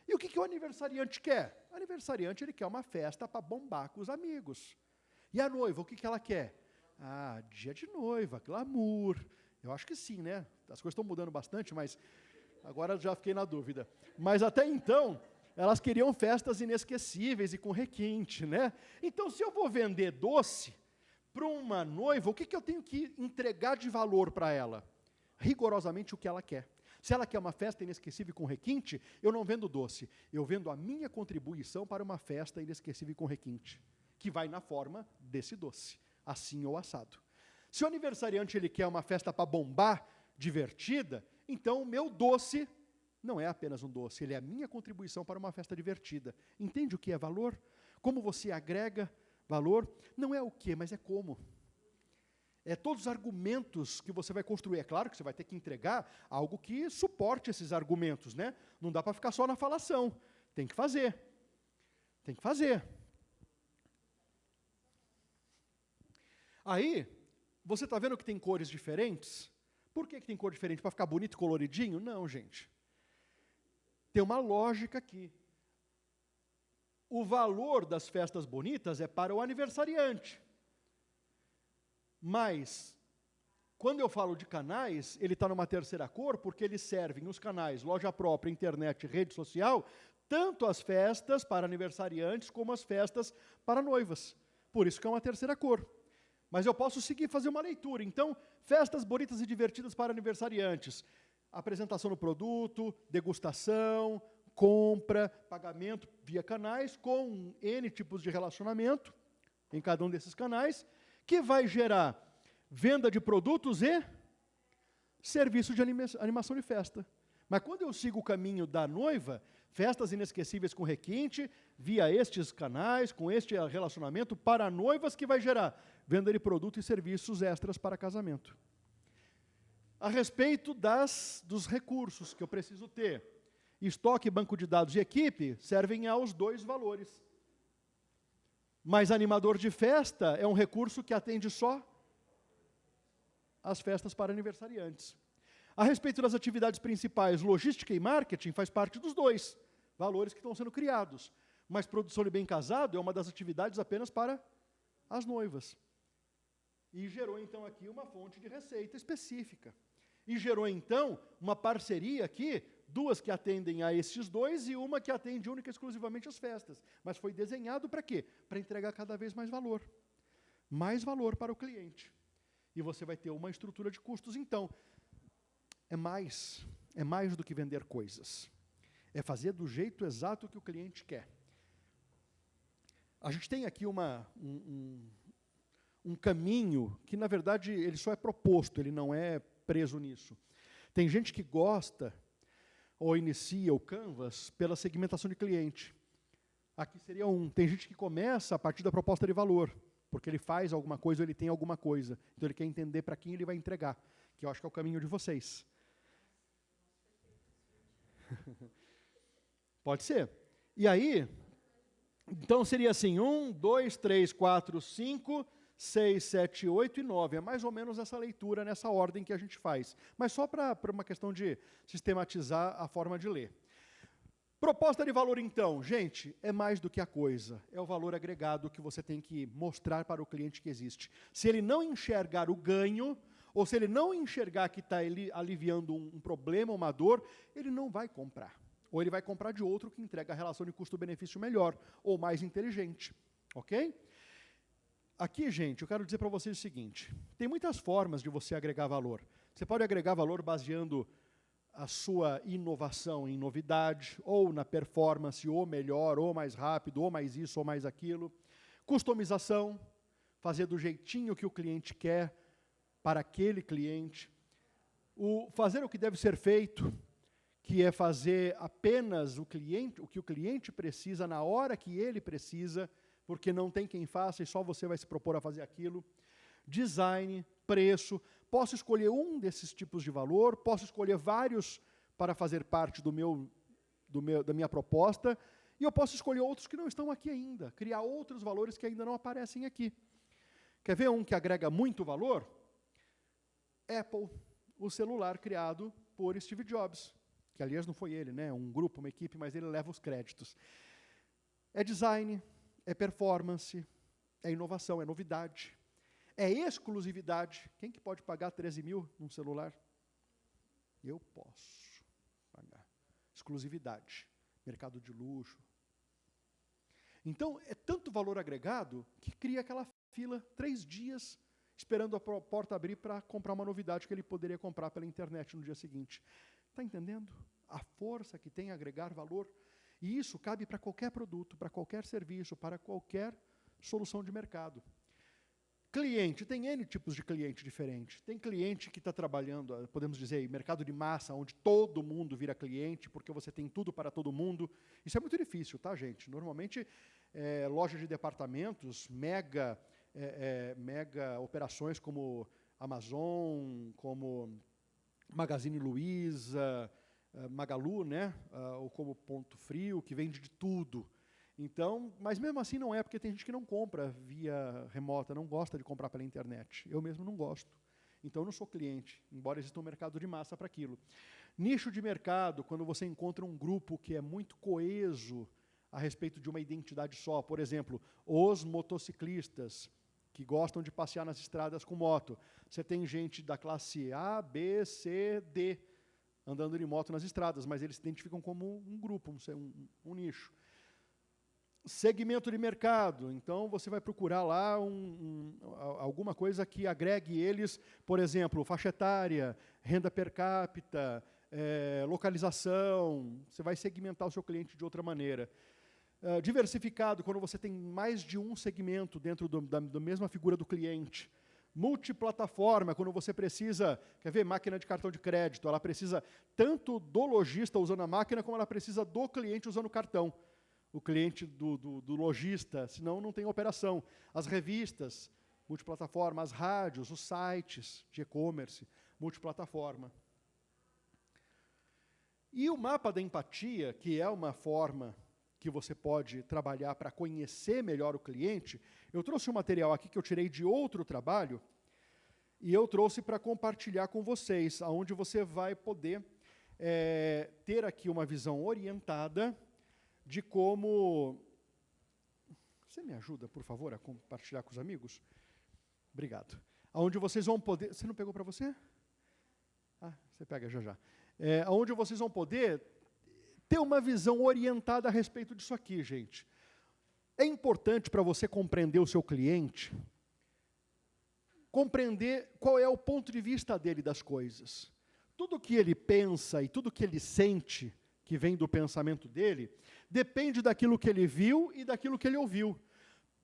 E o que o aniversariante quer? O aniversariante ele quer uma festa para bombar com os amigos. E a noiva, o que ela quer? Ah, dia de noiva, glamour. Eu acho que sim, né? As coisas estão mudando bastante, mas agora já fiquei na dúvida. Mas até então, elas queriam festas inesquecíveis e com requinte, né? Então, se eu vou vender doce para uma noiva, o que eu tenho que entregar de valor para ela? Rigorosamente o que ela quer. Se ela quer uma festa inesquecível com requinte, eu não vendo doce. Eu vendo a minha contribuição para uma festa inesquecível com requinte, que vai na forma desse doce, assim ou assado. Se o aniversariante ele quer uma festa para bombar, divertida, então o meu doce não é apenas um doce, ele é a minha contribuição para uma festa divertida. Entende o que é valor? Como você agrega valor? Não é o que, mas é como. É todos os argumentos que você vai construir. É claro que você vai ter que entregar algo que suporte esses argumentos, né? Não dá para ficar só na falação. Tem que fazer. Tem que fazer. Aí, você está vendo que tem cores diferentes? Por que tem cor diferente? Para ficar bonito e coloridinho? Não, gente. Tem uma lógica aqui. O valor das festas bonitas é para o aniversariante. Mas, quando eu falo de canais, ele está numa terceira cor, porque eles servem os canais, loja própria, internet, rede social, tanto as festas para aniversariantes, como as festas para noivas. Por isso que é uma terceira cor. Mas eu posso seguir e fazer uma leitura. Então, festas bonitas e divertidas para aniversariantes. Apresentação do produto, degustação, compra, pagamento via canais, com N tipos de relacionamento em cada um desses canais, que vai gerar venda de produtos e serviço de animação de festa. Mas quando eu sigo o caminho da noiva, festas inesquecíveis com requinte, via estes canais, com este relacionamento para noivas, que vai gerar venda de produtos e serviços extras para casamento. A respeito dos recursos que eu preciso ter, estoque, banco de dados e equipe servem aos dois valores. Mas animador de festa é um recurso que atende só as festas para aniversariantes. A respeito das atividades principais, logística e marketing faz parte dos dois valores que estão sendo criados. Mas produção de bem casado é uma das atividades apenas para as noivas. E gerou, então, aqui uma fonte de receita específica. E gerou, então, uma parceria aqui, duas que atendem a esses dois e uma que atende única e exclusivamente às festas. Mas foi desenhado para quê? Para entregar cada vez mais valor. Mais valor para o cliente. E você vai ter uma estrutura de custos. Então, é mais do que vender coisas. É fazer do jeito exato que o cliente quer. A gente tem aqui um caminho que, na verdade, ele só é proposto, ele não é preso nisso. Tem gente que gosta ou inicia o Canvas pela segmentação de cliente. Aqui seria tem gente que começa a partir da proposta de valor, porque ele faz alguma coisa ou ele tem alguma coisa. Então ele quer entender para quem ele vai entregar, que eu acho que é o caminho de vocês. Pode ser. E aí, então seria assim, 1, 2, 3, 4, 5, 6, 7, 8 e 9. É mais ou menos essa leitura, nessa ordem que a gente faz. Mas só para uma questão de sistematizar a forma de ler. Proposta de valor, então, gente, é mais do que a coisa. É o valor agregado que você tem que mostrar para o cliente que existe. Se ele não enxergar o ganho, ou se ele não enxergar que está aliviando um problema, uma dor, ele não vai comprar. Ou ele vai comprar de outro que entrega a relação de custo-benefício melhor, ou mais inteligente. Ok? Aqui, gente, eu quero dizer para vocês o seguinte. Tem muitas formas de você agregar valor. Você pode agregar valor baseando a sua inovação em novidade, ou na performance, ou melhor, ou mais rápido, ou mais isso, ou mais aquilo. Customização, fazer do jeitinho que o cliente quer para aquele cliente. Fazer o que deve ser feito, que é fazer apenas o que o cliente precisa, na hora que ele precisa, porque não tem quem faça e só você vai se propor a fazer aquilo. Design, preço. Posso escolher um desses tipos de valor, posso escolher vários para fazer parte da minha proposta, e eu posso escolher outros que não estão aqui ainda, criar outros valores que ainda não aparecem aqui. Quer ver um que agrega muito valor? Apple, o celular criado por Steve Jobs, que aliás não foi ele, né? Um grupo, uma equipe, mas ele leva os créditos. É design, é performance, é inovação, é novidade, é exclusividade. Quem que pode pagar 13 mil num celular? Eu posso pagar. Exclusividade, mercado de luxo. Então, é tanto valor agregado que cria aquela fila, 3 dias, esperando a porta abrir para comprar uma novidade que ele poderia comprar pela internet no dia seguinte. Está entendendo? A força que tem agregar valor. E isso cabe para qualquer produto, para qualquer serviço, para qualquer solução de mercado. Cliente, tem N tipos de cliente diferente. Tem cliente que está trabalhando, podemos dizer, mercado de massa, onde todo mundo vira cliente, porque você tem tudo para todo mundo. Isso é muito difícil, tá, gente? Normalmente, loja de departamentos, mega operações como Amazon, como Magazine Luiza, Magalu, né? Ou como Ponto Frio, que vende de tudo. Então, mas mesmo assim não é, porque tem gente que não compra via remota, não gosta de comprar pela internet. Eu mesmo não gosto. Então, eu não sou cliente, embora exista um mercado de massa para aquilo. Nicho de mercado, quando você encontra um grupo que é muito coeso a respeito de uma identidade só. Por exemplo, os motociclistas, que gostam de passear nas estradas com moto. Você tem gente da classe A, B, C, D, andando de moto nas estradas, mas eles se identificam como um grupo, um nicho. Segmento de mercado, então você vai procurar lá alguma coisa que agregue eles, por exemplo, faixa etária, renda per capita, localização, você vai segmentar o seu cliente de outra maneira. Diversificado, quando você tem mais de um segmento dentro da mesma figura do cliente. Multiplataforma, quando você precisa, quer ver, máquina de cartão de crédito, ela precisa tanto do lojista usando a máquina, como ela precisa do cliente usando o cartão. O cliente do lojista, senão não tem operação. As revistas, multiplataforma, as rádios, os sites de e-commerce, multiplataforma. E o mapa da empatia, que é uma forma que você pode trabalhar para conhecer melhor o cliente, eu trouxe um material aqui que eu tirei de outro trabalho, e eu trouxe para compartilhar com vocês, onde você vai poder ter aqui uma visão orientada de como... Você me ajuda, por favor, a compartilhar com os amigos? Obrigado. Onde vocês vão poder... Você não pegou para você? Ah, você pega já já. Onde vocês vão poder ter uma visão orientada a respeito disso aqui, gente. É importante para você compreender o seu cliente, compreender qual é o ponto de vista dele das coisas. Tudo que ele pensa e tudo que ele sente, que vem do pensamento dele, depende daquilo que ele viu e daquilo que ele ouviu.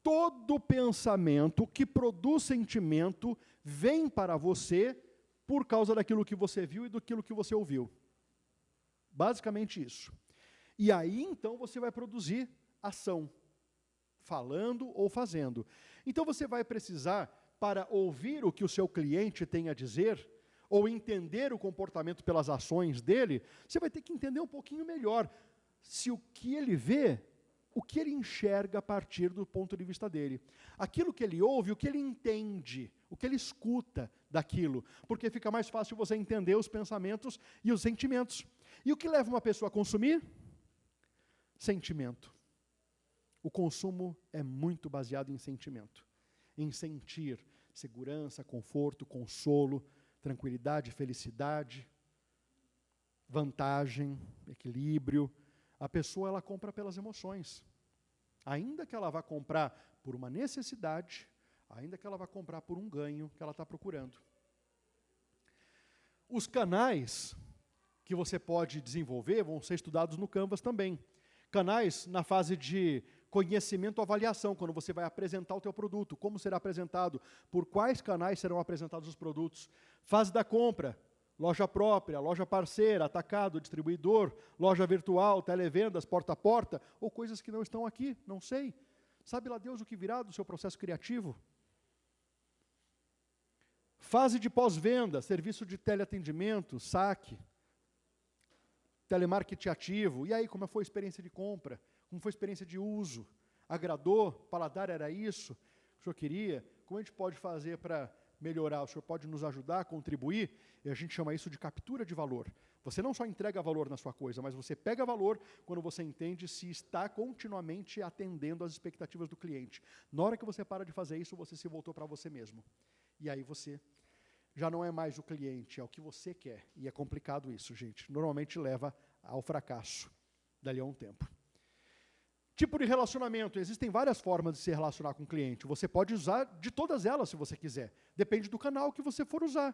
Todo pensamento que produz sentimento vem para você por causa daquilo que você viu e daquilo que você ouviu. Basicamente isso. E aí, então, você vai produzir ação, falando ou fazendo. Então, você vai precisar, para ouvir o que o seu cliente tem a dizer, ou entender o comportamento pelas ações dele, você vai ter que entender um pouquinho melhor se o que ele vê, o que ele enxerga a partir do ponto de vista dele. Aquilo que ele ouve, o que ele entende, o que ele escuta daquilo, porque fica mais fácil você entender os pensamentos e os sentimentos. E o que leva uma pessoa a consumir? Sentimento. O consumo é muito baseado em sentimento, em sentir segurança, conforto, consolo, tranquilidade, felicidade, vantagem, equilíbrio. A pessoa, ela compra pelas emoções. Ainda que ela vá comprar por uma necessidade, ainda que ela vá comprar por um ganho que ela está procurando. Os canais que você pode desenvolver vão ser estudados no Canvas também. Canais na fase de conhecimento, avaliação, quando você vai apresentar o teu produto, como será apresentado, por quais canais serão apresentados os produtos. Fase da compra, loja própria, loja parceira, atacado, distribuidor, loja virtual, televendas, porta a porta, ou coisas que não estão aqui, não sei. Sabe lá Deus o que virá do seu processo criativo? Fase de pós-venda, serviço de teleatendimento, saque, telemarketing ativo. E aí, como foi a experiência de compra? Como foi a experiência de uso? Agradou? Paladar era isso? O senhor queria? Como a gente pode fazer para melhorar? O senhor pode nos ajudar, contribuir? E a gente chama isso de captura de valor. Você não só entrega valor na sua coisa, mas você pega valor quando você entende se está continuamente atendendo às expectativas do cliente. Na hora que você para de fazer isso, você se voltou para você mesmo. E aí você já não é mais o cliente, é o que você quer. E é complicado isso, gente. Normalmente leva ao fracasso dali a um tempo. Tipo de relacionamento. Existem várias formas de se relacionar com o cliente. Você pode usar de todas elas, se você quiser. Depende do canal que você for usar.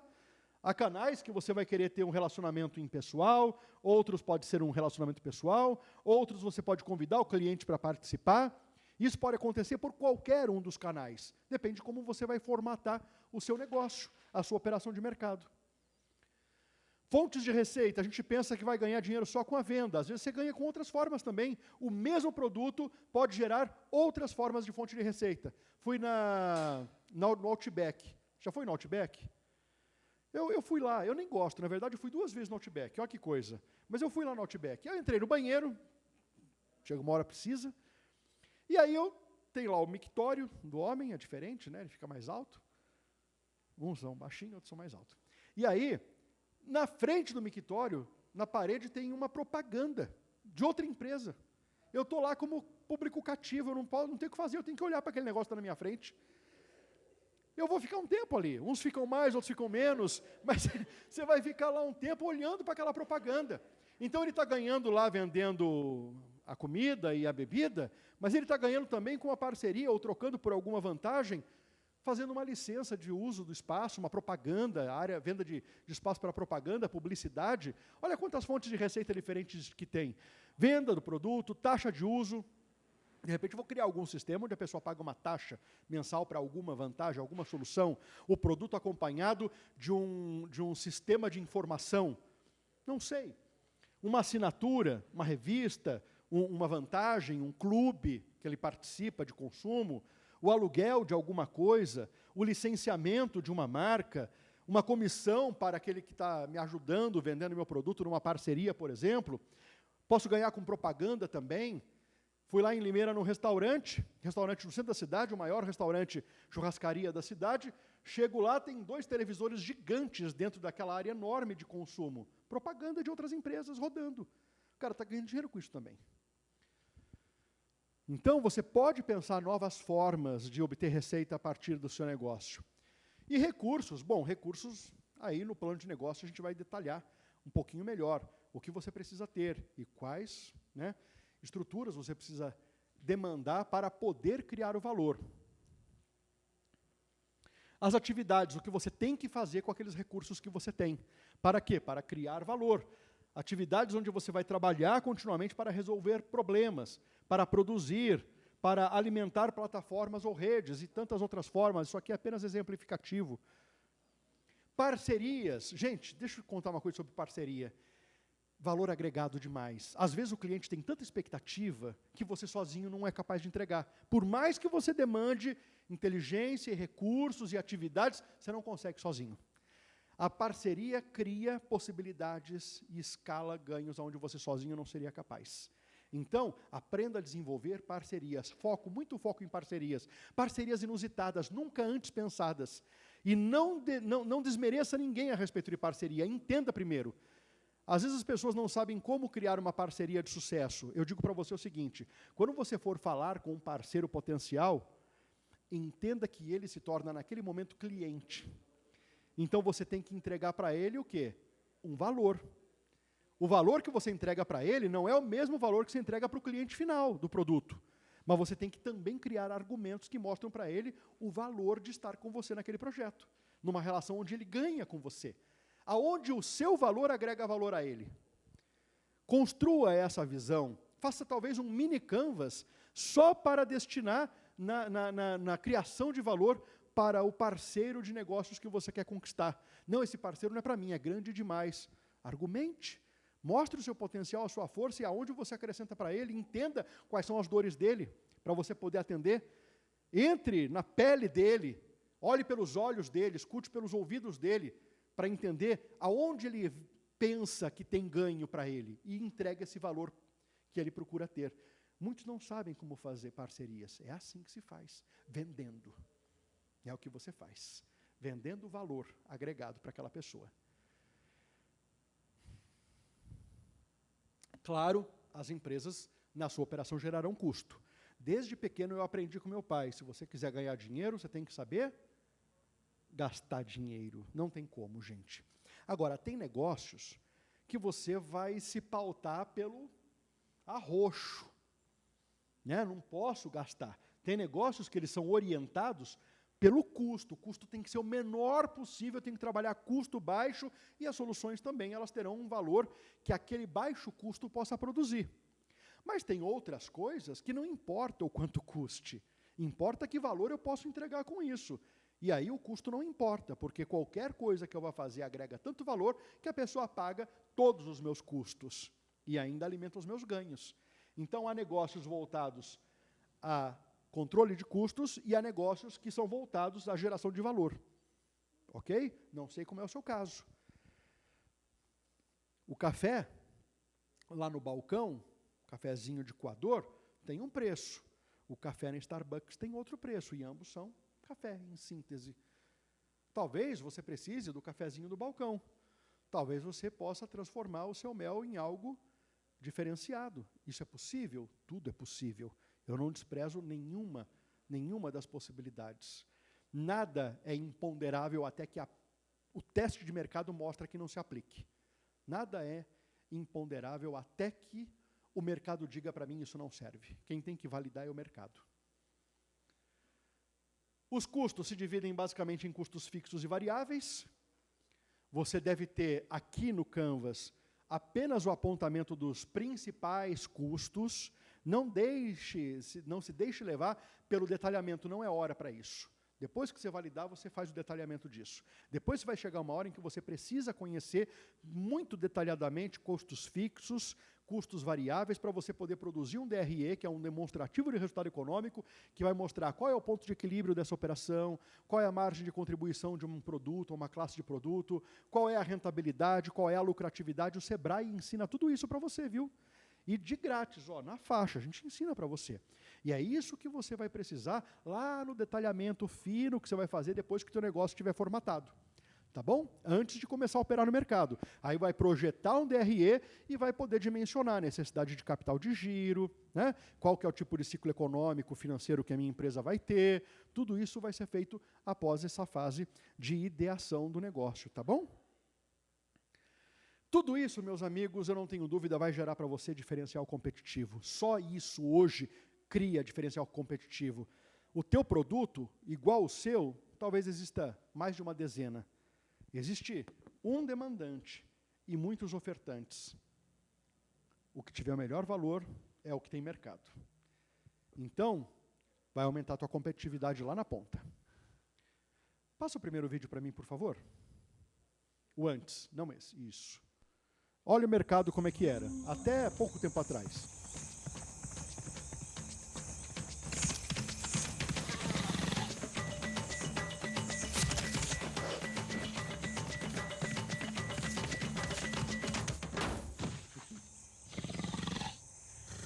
Há canais que você vai querer ter um relacionamento impessoal, outros pode ser um relacionamento pessoal, outros você pode convidar o cliente para participar. Isso pode acontecer por qualquer um dos canais. Depende de como você vai formatar o seu negócio, a sua operação de mercado. Fontes de receita, a gente pensa que vai ganhar dinheiro só com a venda. Às vezes você ganha com outras formas também. O mesmo produto pode gerar outras formas de fonte de receita. Fui no Outback. Já foi no Outback? Eu fui lá, eu nem gosto, na verdade eu fui 2 vezes no Outback, olha que coisa. Mas eu fui lá no Outback. Eu entrei no banheiro, chega uma hora precisa, e aí tem lá o mictório do homem, é diferente, né? Ele fica mais alto. Uns são baixinhos, outros são mais altos. E aí, na frente do mictório, na parede, tem uma propaganda de outra empresa. Eu estou lá como público cativo, eu não tenho o que fazer, eu tenho que olhar para aquele negócio que está na minha frente. Eu vou ficar um tempo ali, uns ficam mais, outros ficam menos, mas você vai ficar lá um tempo olhando para aquela propaganda. Então ele está ganhando lá vendendo a comida e a bebida, mas ele está ganhando também com uma parceria ou trocando por alguma vantagem, fazendo uma licença de uso do espaço, uma propaganda, venda de espaço para propaganda, publicidade. Olha quantas fontes de receita diferentes que tem. Venda do produto, taxa de uso. De repente eu vou criar algum sistema onde a pessoa paga uma taxa mensal para alguma vantagem, alguma solução, o produto acompanhado de um sistema de informação. Não sei. Uma assinatura, uma revista, uma vantagem, um clube que ele participa de consumo, o aluguel de alguma coisa, o licenciamento de uma marca, uma comissão para aquele que está me ajudando, vendendo meu produto numa parceria, por exemplo. Posso ganhar com propaganda também. Fui lá em Limeira num restaurante no centro da cidade, o maior restaurante churrascaria da cidade. Chego lá, tem 2 televisores gigantes dentro daquela área enorme de consumo. Propaganda de outras empresas rodando. O cara está ganhando dinheiro com isso também. Então, você pode pensar novas formas de obter receita a partir do seu negócio. E recursos. Bom, recursos, aí no plano de negócio a gente vai detalhar um pouquinho melhor o que você precisa ter e quais, né, estruturas você precisa demandar para poder criar o valor. As atividades, o que você tem que fazer com aqueles recursos que você tem. Para quê? Para criar valor. Atividades onde você vai trabalhar continuamente para resolver problemas, para produzir, para alimentar plataformas ou redes e tantas outras formas. Isso aqui é apenas exemplificativo. Parcerias. Gente, deixa eu contar uma coisa sobre parceria. Valor agregado demais. Às vezes o cliente tem tanta expectativa que você sozinho não é capaz de entregar. Por mais que você demande inteligência, e recursos e atividades, você não consegue sozinho. A parceria cria possibilidades e escala ganhos onde você sozinho não seria capaz. Então, aprenda a desenvolver parcerias. Muito foco em parcerias. Parcerias inusitadas, nunca antes pensadas. E não desmereça ninguém a respeito de parceria. Entenda primeiro. Às vezes as pessoas não sabem como criar uma parceria de sucesso. Eu digo para você o seguinte, quando você for falar com um parceiro potencial, entenda que ele se torna naquele momento cliente. Então você tem que entregar para ele o quê? Um valor. O valor que você entrega para ele não é o mesmo valor que você entrega para o cliente final do produto. Mas você tem que também criar argumentos que mostram para ele o valor de estar com você naquele projeto. Numa relação onde ele ganha com você. Aonde o seu valor agrega valor a ele. Construa essa visão. Faça talvez um mini canvas só para destinar na criação de valor para o parceiro de negócios que você quer conquistar. Não, esse parceiro não é para mim, é grande demais. Argumente. Mostre o seu potencial, a sua força e aonde você acrescenta para ele. Entenda quais são as dores dele, para você poder atender. Entre na pele dele, olhe pelos olhos dele, escute pelos ouvidos dele, para entender aonde ele pensa que tem ganho para ele e entregue esse valor que ele procura ter. Muitos não sabem como fazer parcerias. É assim que se faz, vendendo. É o que você faz, vendendo valor agregado para aquela pessoa. Claro, as empresas na sua operação gerarão custo. Desde pequeno eu aprendi com meu pai, se você quiser ganhar dinheiro, você tem que saber gastar dinheiro. Não tem como, gente. Agora, tem negócios que você vai se pautar pelo arroxo. Né? Não posso gastar. Tem negócios que eles são orientados pelo custo. O custo tem que ser o menor possível, tem que trabalhar custo baixo e as soluções também, elas terão um valor que aquele baixo custo possa produzir. Mas tem outras coisas que não importa o quanto custe. Importa que valor eu posso entregar com isso. E aí o custo não importa, porque qualquer coisa que eu vá fazer agrega tanto valor que a pessoa paga todos os meus custos e ainda alimenta os meus ganhos. Então há negócios voltados a controle de custos e há negócios que são voltados à geração de valor. Ok? Não sei como é o seu caso. O café, lá no balcão, cafezinho de coador, tem um preço. O café na Starbucks tem outro preço, e ambos são café, em síntese. Talvez você precise do cafezinho do balcão. Talvez você possa transformar o seu mel em algo diferenciado. Isso é possível? Tudo é possível. Eu não desprezo nenhuma das possibilidades. Nada é imponderável até que o teste de mercado mostra que não se aplique. Nada é imponderável até que o mercado diga para mim isso não serve. Quem tem que validar é o mercado. Os custos se dividem basicamente em custos fixos e variáveis. Você deve ter aqui no Canvas apenas o apontamento dos principais custos. Não se deixe levar pelo detalhamento, não é hora para isso. Depois que você validar, você faz o detalhamento disso. Depois vai chegar uma hora em que você precisa conhecer muito detalhadamente custos fixos, custos variáveis, para você poder produzir um DRE, que é um demonstrativo de resultado econômico, que vai mostrar qual é o ponto de equilíbrio dessa operação, qual é a margem de contribuição de um produto, uma classe de produto, qual é a rentabilidade, qual é a lucratividade. O Sebrae ensina tudo isso para você, viu? E de grátis, ó, na faixa, a gente ensina para você. E é isso que você vai precisar lá no detalhamento fino que você vai fazer depois que o teu negócio estiver formatado. Tá bom? Antes de começar a operar no mercado. Aí vai projetar um DRE e vai poder dimensionar a necessidade de capital de giro, né? Qual que é o tipo de ciclo econômico, financeiro que a minha empresa vai ter. Tudo isso vai ser feito após essa fase de ideação do negócio, tá bom? Tudo isso, meus amigos, eu não tenho dúvida, vai gerar para você diferencial competitivo. Só isso hoje cria diferencial competitivo. O teu produto, igual o seu, talvez exista mais de uma dezena. Existe um demandante e muitos ofertantes. O que tiver o melhor valor é o que tem mercado. Então, vai aumentar a tua competitividade lá na ponta. Passa o primeiro vídeo para mim, por favor. O antes, não esse, isso. Olha o mercado como é que era, até pouco tempo atrás.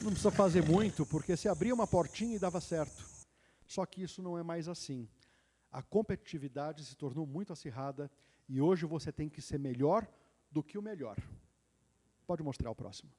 Não precisa fazer muito, porque se abria uma portinha e dava certo. Só que isso não é mais assim. A competitividade se tornou muito acirrada e hoje você tem que ser melhor do que o melhor. Pode mostrar o próximo.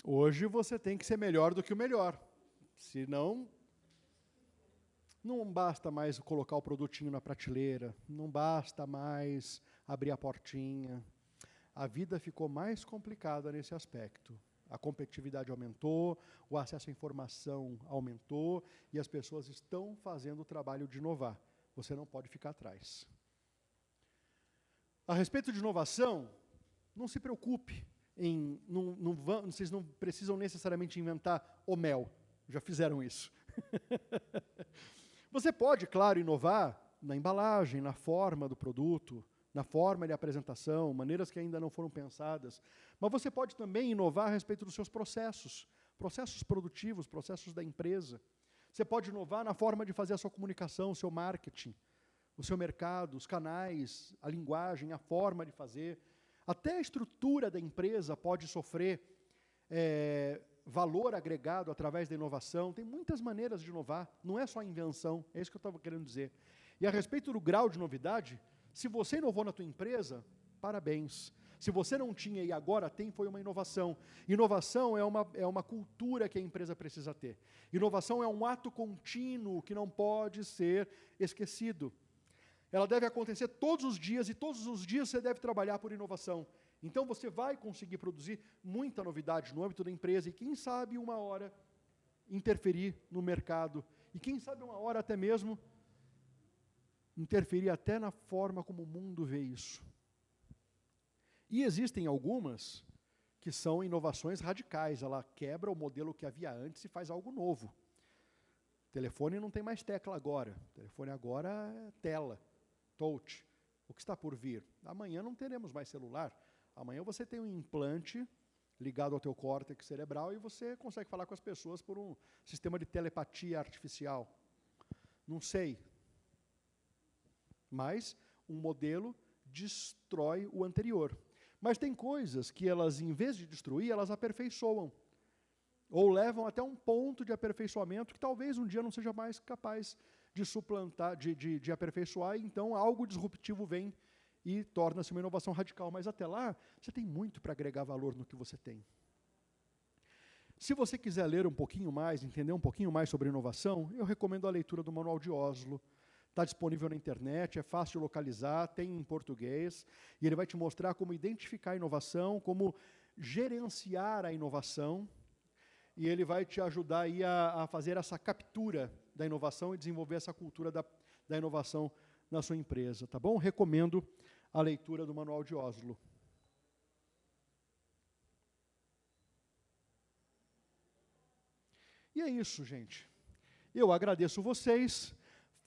Hoje você tem que ser melhor do que o melhor. Senão, não basta mais colocar o produtinho na prateleira, não basta mais abrir a portinha. A vida ficou mais complicada nesse aspecto. A competitividade aumentou, o acesso à informação aumentou e as pessoas estão fazendo o trabalho de inovar. Você não pode ficar atrás. A respeito de inovação, não se preocupe. Vocês não precisam necessariamente inventar o mel. Já fizeram isso. Você pode, claro, inovar na embalagem, na forma do produto, na forma de apresentação, maneiras que ainda não foram pensadas. Mas você pode também inovar a respeito dos seus processos, processos produtivos, processos da empresa. Você pode inovar na forma de fazer a sua comunicação, o seu marketing, o seu mercado, os canais, a linguagem, a forma de fazer. Até a estrutura da empresa pode sofrer valor agregado através da inovação. Tem muitas maneiras de inovar, não é só invenção, é isso que eu estava querendo dizer. E a respeito do grau de novidade, se você inovou na tua empresa, parabéns. Se você não tinha e agora tem, foi uma inovação. Inovação é uma cultura que a empresa precisa ter. Inovação é um ato contínuo que não pode ser esquecido. Ela deve acontecer todos os dias, e todos os dias você deve trabalhar por inovação. Então você vai conseguir produzir muita novidade no âmbito da empresa, e quem sabe uma hora interferir no mercado, e quem sabe uma hora até mesmo interferir até na forma como o mundo vê isso. E existem algumas que são inovações radicais, ela quebra o modelo que havia antes e faz algo novo. O telefone não tem mais tecla agora, o telefone agora é tela, touch. O que está por vir? Amanhã não teremos mais celular, amanhã você tem um implante ligado ao teu córtex cerebral e você consegue falar com as pessoas por um sistema de telepatia artificial. Não sei. Mas um modelo destrói o anterior. Mas tem coisas que elas, em vez de destruir, elas aperfeiçoam. Ou levam até um ponto de aperfeiçoamento que talvez um dia não seja mais capaz de suplantar, de aperfeiçoar, e então algo disruptivo vem e torna-se uma inovação radical. Mas até lá, você tem muito para agregar valor no que você tem. Se você quiser ler um pouquinho mais, entender um pouquinho mais sobre inovação, eu recomendo a leitura do Manual de Oslo. Está disponível na internet, é fácil de localizar, tem em português, e ele vai te mostrar como identificar a inovação, como gerenciar a inovação, e ele vai te ajudar aí a fazer essa captura da inovação e desenvolver essa cultura da inovação na sua empresa, tá bom? Recomendo a leitura do Manual de Oslo. E é isso, gente. Eu agradeço vocês.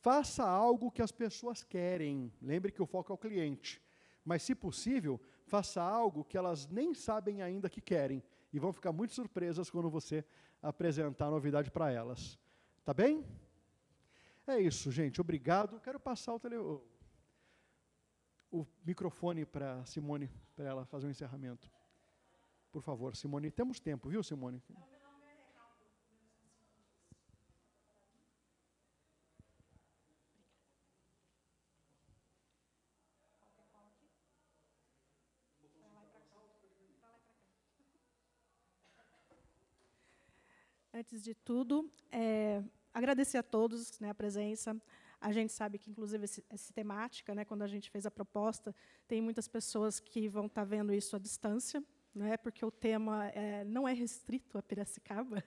Faça algo que as pessoas querem. Lembre que o foco é o cliente. Mas, se possível, faça algo que elas nem sabem ainda que querem. E vão ficar muito surpresas quando você apresentar a novidade para elas. Tá bem? É isso, gente. Obrigado. Quero passar o microfone para a Simone, para ela fazer o encerramento. Por favor, Simone. Temos tempo, viu, Simone?
Antes de tudo, agradecer a todos, né, a presença. A gente sabe que, inclusive, essa temática, né, quando a gente fez a proposta, tem muitas pessoas que vão estar vendo isso à distância, né, porque o tema não é restrito a Piracicaba,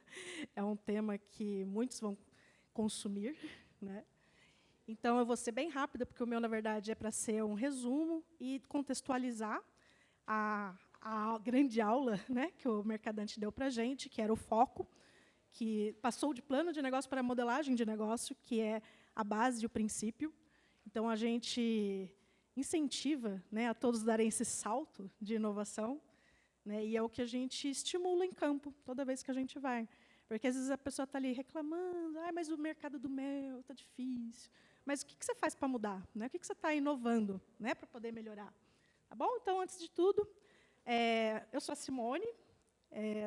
é um tema que muitos vão consumir, né. Então, eu vou ser bem rápida, porque o meu, na verdade, é para ser um resumo e contextualizar a grande aula, né, que o Mercadante deu para a gente, que era o foco, que passou de plano de negócio para modelagem de negócio, que é a base e o princípio. Então, a gente incentiva, né, a todos darem esse salto de inovação, né, e é o que a gente estimula em campo, toda vez que a gente vai. Porque, às vezes, a pessoa está ali reclamando, mas o mercado do mel está difícil. Mas o que você faz para mudar? Né? O que você está inovando, né, para poder melhorar? Tá bom? Então, antes de tudo, eu sou a Simone,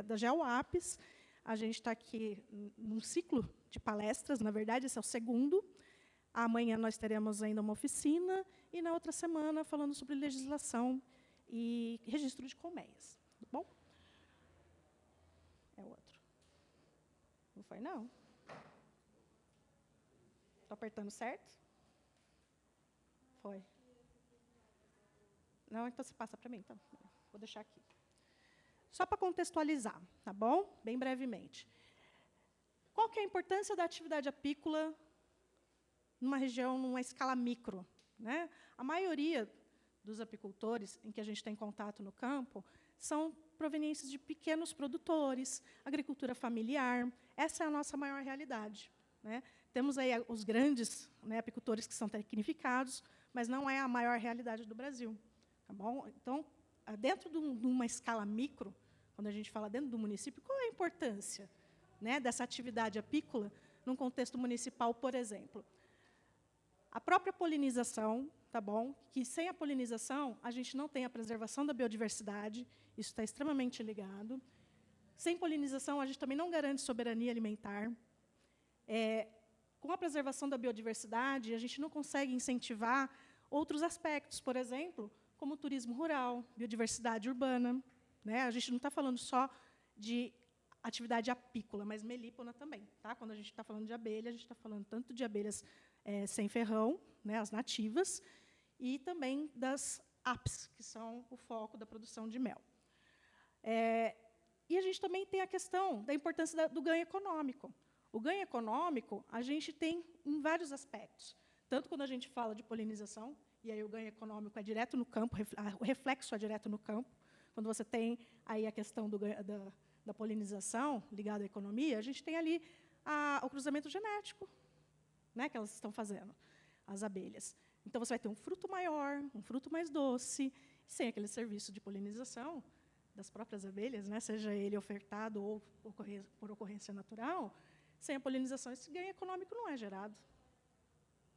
da GeoApps. A gente está aqui num ciclo de palestras, na verdade, esse é o segundo. Amanhã nós teremos ainda uma oficina, e na outra semana falando sobre legislação e registro de colmeias. Tá bom? É outro. Não foi, não? Estou apertando certo? Foi. Não, então você passa para mim. Então, vou deixar aqui. Só para contextualizar, tá bom? Bem brevemente. Qual que é a importância da atividade apícola numa região, numa escala micro? Né? A maioria dos apicultores em que a gente tem contato no campo são provenientes de pequenos produtores, agricultura familiar. Essa é a nossa maior realidade. Né? Temos aí os grandes, né, apicultores que são tecnificados, mas não é a maior realidade do Brasil. Tá bom? Então, dentro de uma escala micro, quando a gente fala dentro do município, qual é a importância, né, dessa atividade apícola num contexto municipal, por exemplo? A própria polinização, tá bom? Que sem a polinização, a gente não tem a preservação da biodiversidade, isso está extremamente ligado. Sem polinização, a gente também não garante soberania alimentar. Com a preservação da biodiversidade, a gente não consegue incentivar outros aspectos, por exemplo, como turismo rural, biodiversidade urbana. Né? A gente não está falando só de atividade apícola, mas melípona também. Tá? Quando a gente está falando de abelha, a gente está falando tanto de abelhas sem ferrão, né, as nativas, e também das apis, que são o foco da produção de mel. E a gente também tem a questão da importância do ganho econômico. O ganho econômico a gente tem em vários aspectos. Tanto quando a gente fala de polinização, e aí o ganho econômico é direto no campo, o reflexo é direto no campo. Quando você tem aí a questão da polinização ligada à economia, a gente tem ali o cruzamento genético, né, que elas estão fazendo, as abelhas. Então, você vai ter um fruto maior, um fruto mais doce, sem aquele serviço de polinização das próprias abelhas, né, seja ele ofertado ou por ocorrência natural, sem a polinização, esse ganho econômico não é gerado.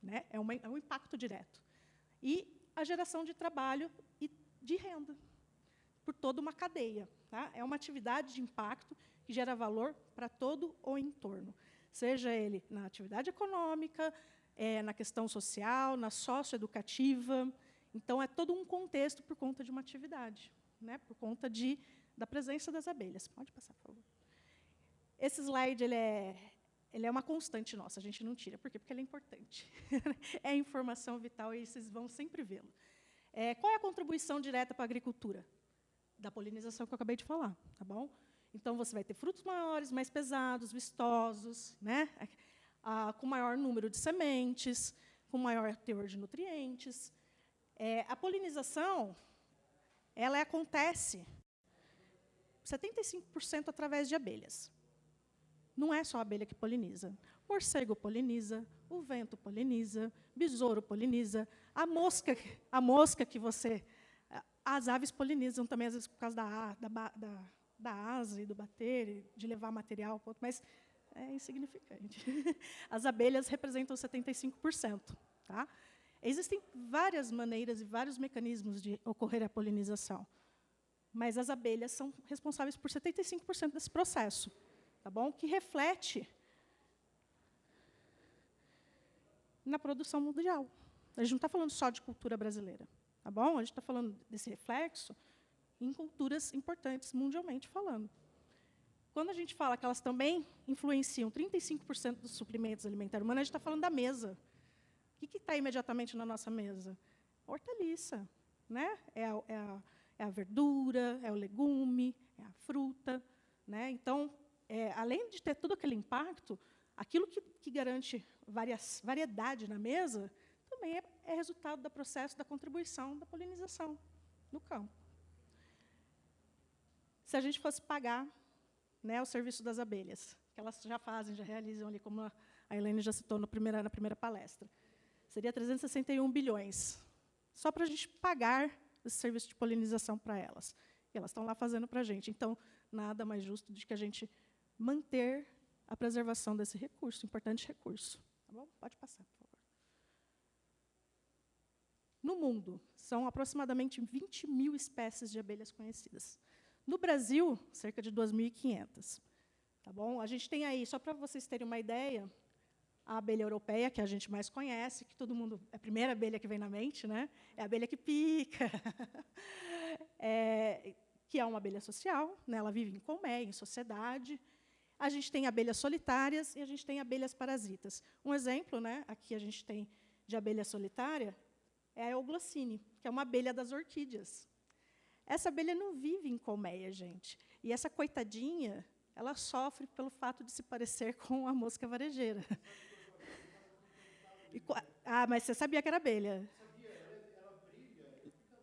Né? É um impacto direto. E a geração de trabalho e de renda, por toda uma cadeia. Tá? É uma atividade de impacto que gera valor para todo o entorno, seja ele na atividade econômica, na questão social, na socioeducativa. Então, é todo um contexto por conta de uma atividade, né? Por conta da presença das abelhas. Pode passar, por favor. Esse slide ele é uma constante nossa, a gente não tira. Por quê? Porque ele é importante. É informação vital e vocês vão sempre vê-lo. Qual é a contribuição direta para a agricultura? Da polinização que eu acabei de falar, tá bom? Então, você vai ter frutos maiores, mais pesados, vistosos, né? Com maior número de sementes, com maior teor de nutrientes. A polinização, ela acontece 75% através de abelhas. Não é só a abelha que poliniza. O morcego poliniza, o vento poliniza, besouro poliniza, a mosca que você... As aves polinizam também, às vezes, por causa da asa e do bater, de levar material, mas é insignificante. As abelhas representam 75%. Tá? Existem várias maneiras e vários mecanismos de ocorrer a polinização, mas as abelhas são responsáveis por 75% desse processo, tá bom? Que reflete na produção mundial. A gente não está falando só de cultura brasileira. Tá bom? A gente está falando desse reflexo em culturas importantes, mundialmente falando. Quando a gente fala que elas também influenciam 35% dos suprimentos alimentares humanos, a gente está falando da mesa. O que está imediatamente na nossa mesa? Hortaliça. Né? É a verdura, é o legume, é a fruta. Né? Então, além de ter todo aquele impacto, aquilo que garante variedade na mesa também é resultado do processo da contribuição da polinização no campo. Se a gente fosse pagar, né, o serviço das abelhas, que elas já fazem, já realizam ali, como a Elaine já citou na primeira palestra, seria 361 bilhões, só para a gente pagar esse serviço de polinização para elas. E elas estão lá fazendo para a gente. Então, nada mais justo do que a gente manter a preservação desse recurso, importante recurso. Tá bom? Pode passar, por favor. No mundo, são aproximadamente 20 mil espécies de abelhas conhecidas. No Brasil, cerca de 2.500. Tá bom? A gente tem aí, só para vocês terem uma ideia, a abelha europeia, que a gente mais conhece, que todo mundo... É a primeira abelha que vem na mente, né? É a abelha que pica. Que é uma abelha social, né? Ela vive em colmeia, em sociedade. A gente tem abelhas solitárias e a gente tem abelhas parasitas. Um exemplo, né, aqui a gente tem de abelha solitária, é a Euglocine, que é uma abelha das orquídeas. Essa abelha não vive em colmeia, gente. E essa coitadinha, ela sofre pelo fato de se parecer com a mosca varejeira. Mas você sabia que era abelha?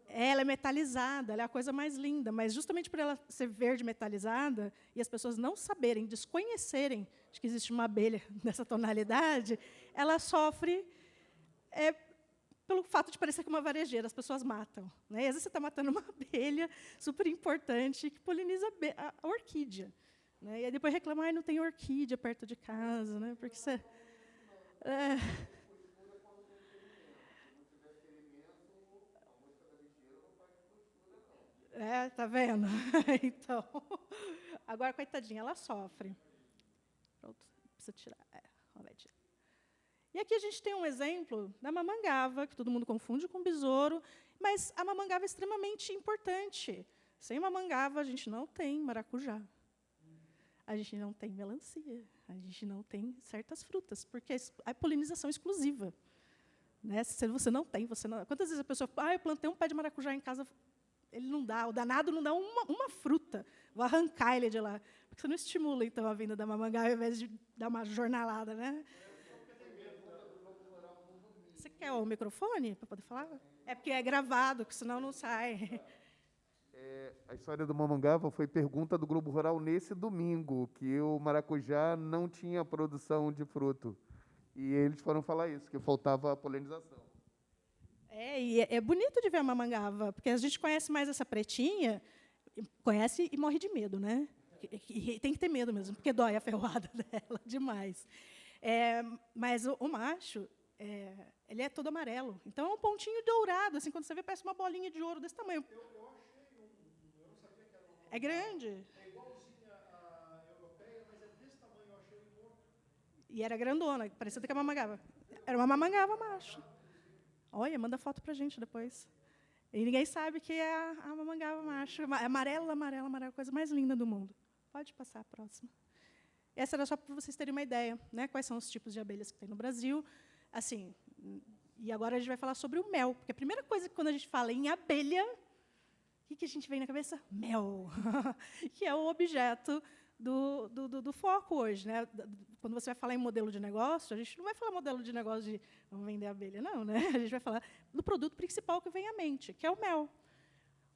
Ela é metalizada, ela é a coisa mais linda, mas justamente por ela ser verde metalizada, e as pessoas não saberem, desconhecerem de que existe uma abelha dessa tonalidade, ela sofre pelo fato de parecer com uma varejeira, as pessoas matam. Né? E às vezes você está matando uma abelha super importante que poliniza a orquídea. Né? E aí depois reclama, não tem orquídea perto de casa, né? Porque você... Tá vendo? Então, agora, coitadinha, ela sofre. Pronto, precisa tirar. Vai tirar. E aqui a gente tem um exemplo da mamangava, que todo mundo confunde com besouro, Mas a mamangava é extremamente importante. Sem mamangava, a gente não tem maracujá. A gente não tem melancia. A gente não tem certas frutas, porque é polinização exclusiva. Né? Se você não tem, você não... Quantas vezes a pessoa fala, eu plantei um pé de maracujá em casa, ele não dá, o danado não dá uma fruta. Vou arrancar ele de lá. Porque você não estimula, então, a vinda da mamangava, ao invés de dar uma jornalada, né? Você quer o microfone para poder falar? É porque é gravado, que senão não sai.
A história do mamangava foi pergunta do Globo Rural nesse domingo, que o maracujá não tinha produção de fruto. E eles foram falar isso, que faltava a polinização.
E é bonito de ver a mamangava, porque a gente conhece mais essa pretinha, conhece e morre de medo, né? E tem que ter medo mesmo, porque dói a ferroada dela demais. Mas o macho, ele é todo amarelo. Então, é um pontinho dourado, assim, quando você vê, parece uma bolinha de ouro desse tamanho.
Eu achei eu não sabia que era uma...
É grande.
É igualzinha à europeia, mas é desse tamanho, eu achei um outro.
E era grandona, parecia até que a mamangava. Era uma mamangava macho. Olha, manda foto pra gente depois. E ninguém sabe que é a mamangava macho. Amarela, amarela, amarela, coisa mais linda do mundo. Pode passar a próxima. Essa era só para vocês terem uma ideia, né? Quais são os tipos de abelhas que tem no Brasil. Assim, e agora a gente vai falar sobre o mel, porque a primeira coisa que quando a gente fala em abelha, o que a gente vem na cabeça? Mel, que é o objeto do foco hoje, né? Quando você vai falar em modelo de negócio, a gente não vai falar modelo de negócio de vamos vender abelha, não, né? A gente vai falar do produto principal que vem à mente, que é o mel.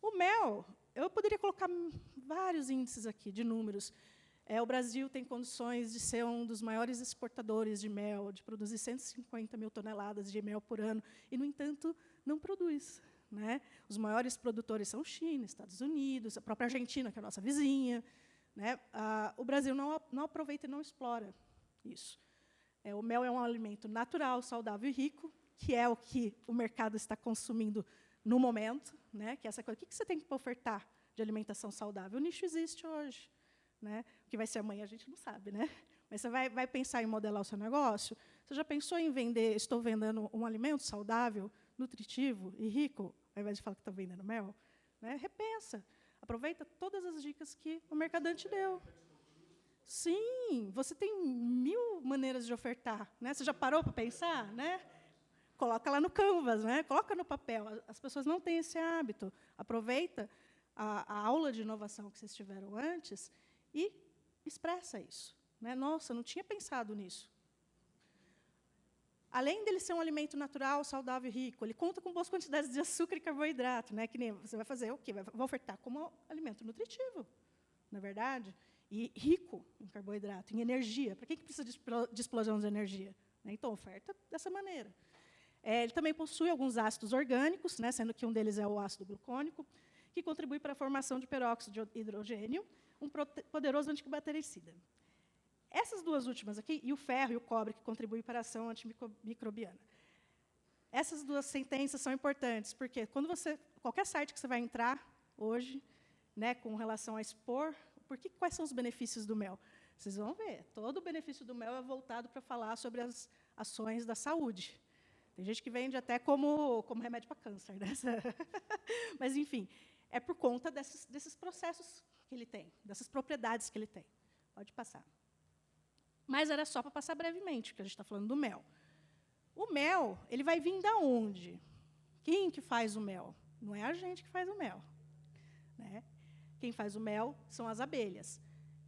O mel, eu poderia colocar vários índices aqui de números. O Brasil tem condições de ser um dos maiores exportadores de mel, de produzir 150 mil toneladas de mel por ano, e, no entanto, não produz. Né? Os maiores produtores são China, Estados Unidos, a própria Argentina, que é a nossa vizinha. Né? O Brasil não aproveita e não explora isso. O mel é um alimento natural, saudável e rico, que é o que o mercado está consumindo no momento. Né? Que é essa coisa. O que você tem para ofertar de alimentação saudável? O nicho existe hoje. Né? O que vai ser amanhã a gente não sabe, né? Mas você vai pensar em modelar o seu negócio? Você já pensou em vender, estou vendendo um alimento saudável, nutritivo e rico, ao invés de falar que está vendendo mel? Né? Repensa. Aproveita todas as dicas que o mercadante deu. Sim, você tem 1000 maneiras de ofertar. Né? Você já parou para pensar? Né? Coloca lá no Canvas, né? Coloca no papel. As pessoas não têm esse hábito. Aproveita a aula de inovação que vocês tiveram antes e expressa isso. Né? Nossa, não tinha pensado nisso. Além dele ser um alimento natural, saudável e rico, ele conta com boas quantidades de açúcar e carboidrato. Né? Que nem você vai fazer o quê? Vai ofertar como alimento nutritivo, não é verdade? E rico em carboidrato, em energia. Para quem que precisa de explosão de energia? Né? Então, oferta dessa maneira. Ele também possui alguns ácidos orgânicos, né? Sendo que um deles é o ácido glucônico, que contribui para a formação de peróxido de hidrogênio, um poderoso antibactericida. Essas duas últimas aqui, e o ferro e o cobre, que contribuem para a ação antimicrobiana. Essas duas sentenças são importantes, porque qualquer site que você vai entrar hoje, né, com relação a expor, quais são os benefícios do mel? Vocês vão ver, todo o benefício do mel é voltado para falar sobre as ações da saúde. Tem gente que vende até como remédio para câncer. Né? Mas, enfim, é por conta desses processos que ele tem, dessas propriedades que ele tem. Pode passar. Mas era só para passar brevemente, porque a gente está falando do mel. O mel, ele vai vir de onde? Quem que faz o mel? Não é a gente que faz o mel. Né? Quem faz o mel são as abelhas.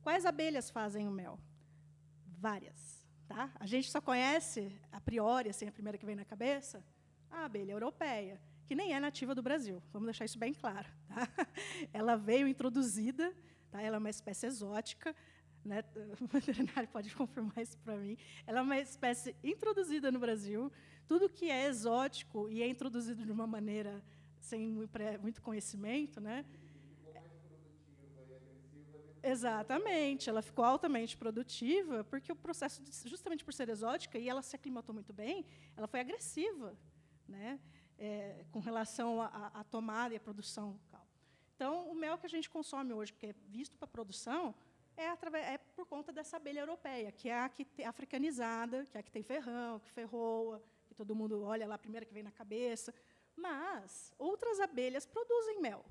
Quais abelhas fazem o mel? Várias. Tá? A gente só conhece, a priori, assim, a primeira que vem na cabeça, a abelha europeia, que nem é nativa do Brasil. Vamos deixar isso bem claro. Tá? Ela veio introduzida, tá? Ela é uma espécie exótica. Né? O veterinário pode confirmar isso para mim. Ela é uma espécie introduzida no Brasil. Tudo que é exótico e é introduzido de uma maneira sem muito conhecimento, né? Exatamente. Ela ficou altamente produtiva porque o processo, justamente por ser exótica e ela se aclimatou muito bem, ela foi agressiva, né? Com relação à tomada e à produção local. Então, o mel que a gente consome hoje, que é visto para produção, é por conta dessa abelha europeia, que é a que é africanizada, que é a que tem ferrão, que ferroa, que todo mundo olha lá, a primeira que vem na cabeça. Mas outras abelhas produzem mel,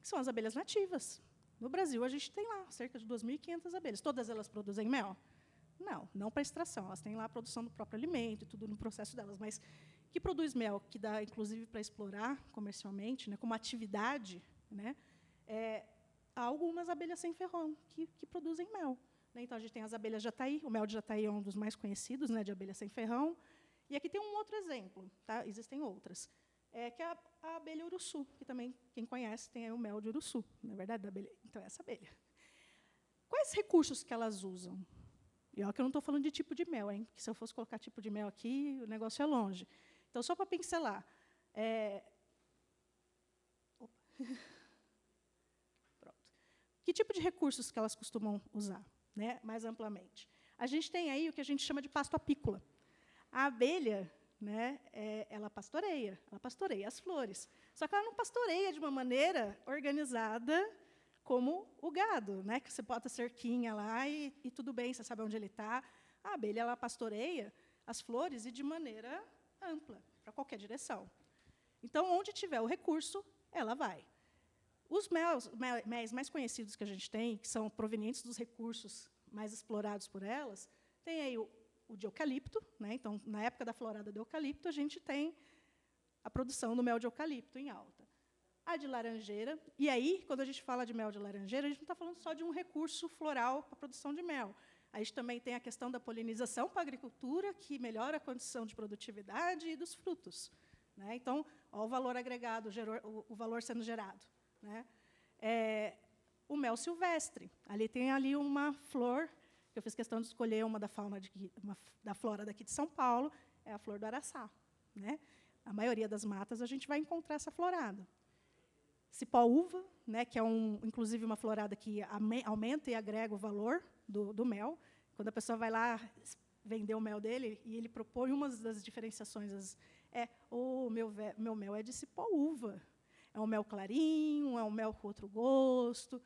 que são as abelhas nativas. No Brasil, a gente tem lá cerca de 2.500 abelhas. Todas elas produzem mel? Não para extração. Elas têm lá a produção do próprio alimento e tudo no processo delas. Mas que produz mel, que dá, inclusive, para explorar comercialmente, né, como atividade, né, há algumas abelhas sem ferrão que produzem mel. Né? Então, a gente tem as abelhas jataí. O mel de jataí é um dos mais conhecidos, né, de abelha sem ferrão. E aqui tem um outro exemplo. Tá? Existem outras. Que é a abelha uruçu, que também, quem conhece, tem aí o mel de uruçu, na verdade, da abelha. Então, é essa abelha. Quais recursos que elas usam? E olha que eu não estou falando de tipo de mel, hein? Porque se eu fosse colocar tipo de mel aqui, o negócio é longe. Então, só para pincelar. Pronto. Que tipo de recursos que elas costumam usar, né, mais amplamente? A gente tem aí o que a gente chama de pasto apícola. A abelha, né, ela pastoreia as flores. Só que ela não pastoreia de uma maneira organizada como o gado, né, que você bota cerquinha lá e tudo bem, você sabe onde ele está. A abelha ela pastoreia as flores e de maneira ampla, para qualquer direção. Então, onde tiver o recurso, ela vai. Os méis mais conhecidos que a gente tem, que são provenientes dos recursos mais explorados por elas, tem aí o de eucalipto. Né? Então, na época da florada do eucalipto, a gente tem a produção do mel de eucalipto em alta. A de laranjeira, e aí, quando a gente fala de mel de laranjeira, a gente não está falando só de um recurso floral para a produção de mel. A gente também tem a questão da polinização para a agricultura, que melhora a condição de produtividade e dos frutos. Né? Então, ó, o valor agregado, o valor sendo gerado. Né? O mel silvestre. Ali tem ali uma flor, que eu fiz questão de escolher uma da flora daqui de São Paulo, é a flor do araçá. Né? A maioria das matas a gente vai encontrar essa florada. Cipó-uva, né, que é, inclusive, uma florada que aumenta e agrega o valor do mel. Quando a pessoa vai lá vender o mel dele, e ele propõe uma das diferenciações, meu mel é de cipó-uva. É um mel clarinho, é um mel com outro gosto.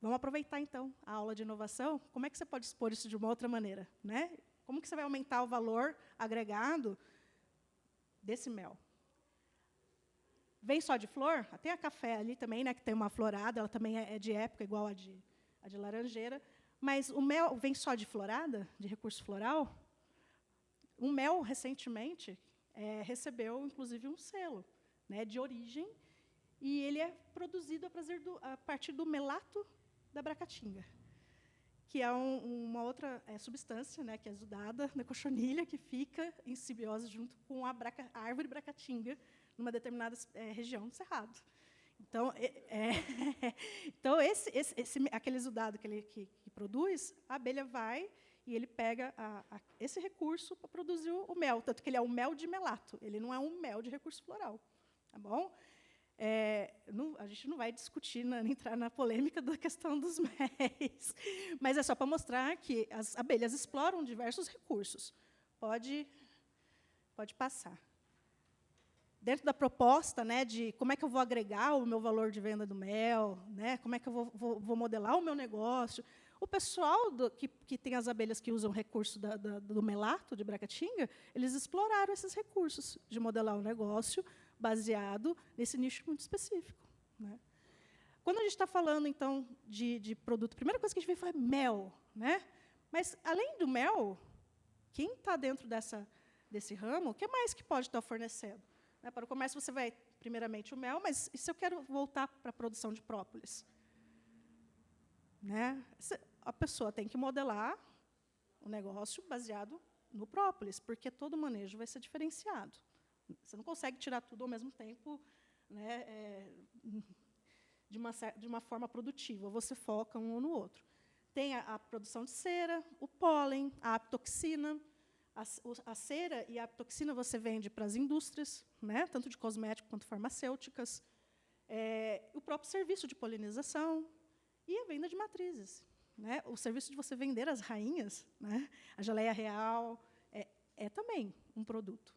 Vamos aproveitar, então, a aula de inovação. Como é que você pode expor isso de uma outra maneira? Né? Como que você vai aumentar o valor agregado desse mel? Vem só de flor? Tem a café ali também, né, que tem uma florada, ela também é de época, igual a de laranjeira. Mas o mel vem só de florada, de recurso floral? O mel, recentemente, recebeu, inclusive, um selo, né, de origem, e ele é produzido a partir do melato da bracatinga, que é uma outra substância, né, que é exudada na cochonilha, que fica em simbiose junto com a árvore bracatinga, numa determinada região do Cerrado. Então, então aquele exudado que produz, a abelha vai e ele pega esse recurso para produzir o mel, tanto que ele é um mel de melato, ele não é um mel de recurso floral. Tá bom? A gente não vai discutir, entrar na polêmica da questão dos méis, mas é só para mostrar que as abelhas exploram diversos recursos. Pode passar. Dentro da proposta, né, de como é que eu vou agregar o meu valor de venda do mel, né, como é que eu vou modelar o meu negócio, o pessoal que tem as abelhas que usam o recurso do melato, de bracatinga, eles exploraram esses recursos de modelar o negócio baseado nesse nicho muito específico. Né? Quando a gente está falando, então, de produto, a primeira coisa que a gente vê foi mel. Né? Mas, além do mel, quem está dentro desse ramo, o que mais que pode estar fornecendo? Né? Para o comércio, você vai, primeiramente, o mel, mas e se eu quero voltar para a produção de própolis? Né? A pessoa tem que modelar o negócio baseado no própolis, porque todo manejo vai ser diferenciado. Você não consegue tirar tudo ao mesmo tempo, né, de uma forma produtiva. Você foca um ou no outro. Tem a produção de cera, o pólen, a aptoxina. A cera e a aptoxina você vende para as indústrias, né, tanto de cosméticos quanto farmacêuticas. O próprio serviço de polinização e a venda de matrizes. Né? O serviço de você vender as rainhas, né, a geleia real, é também um produto.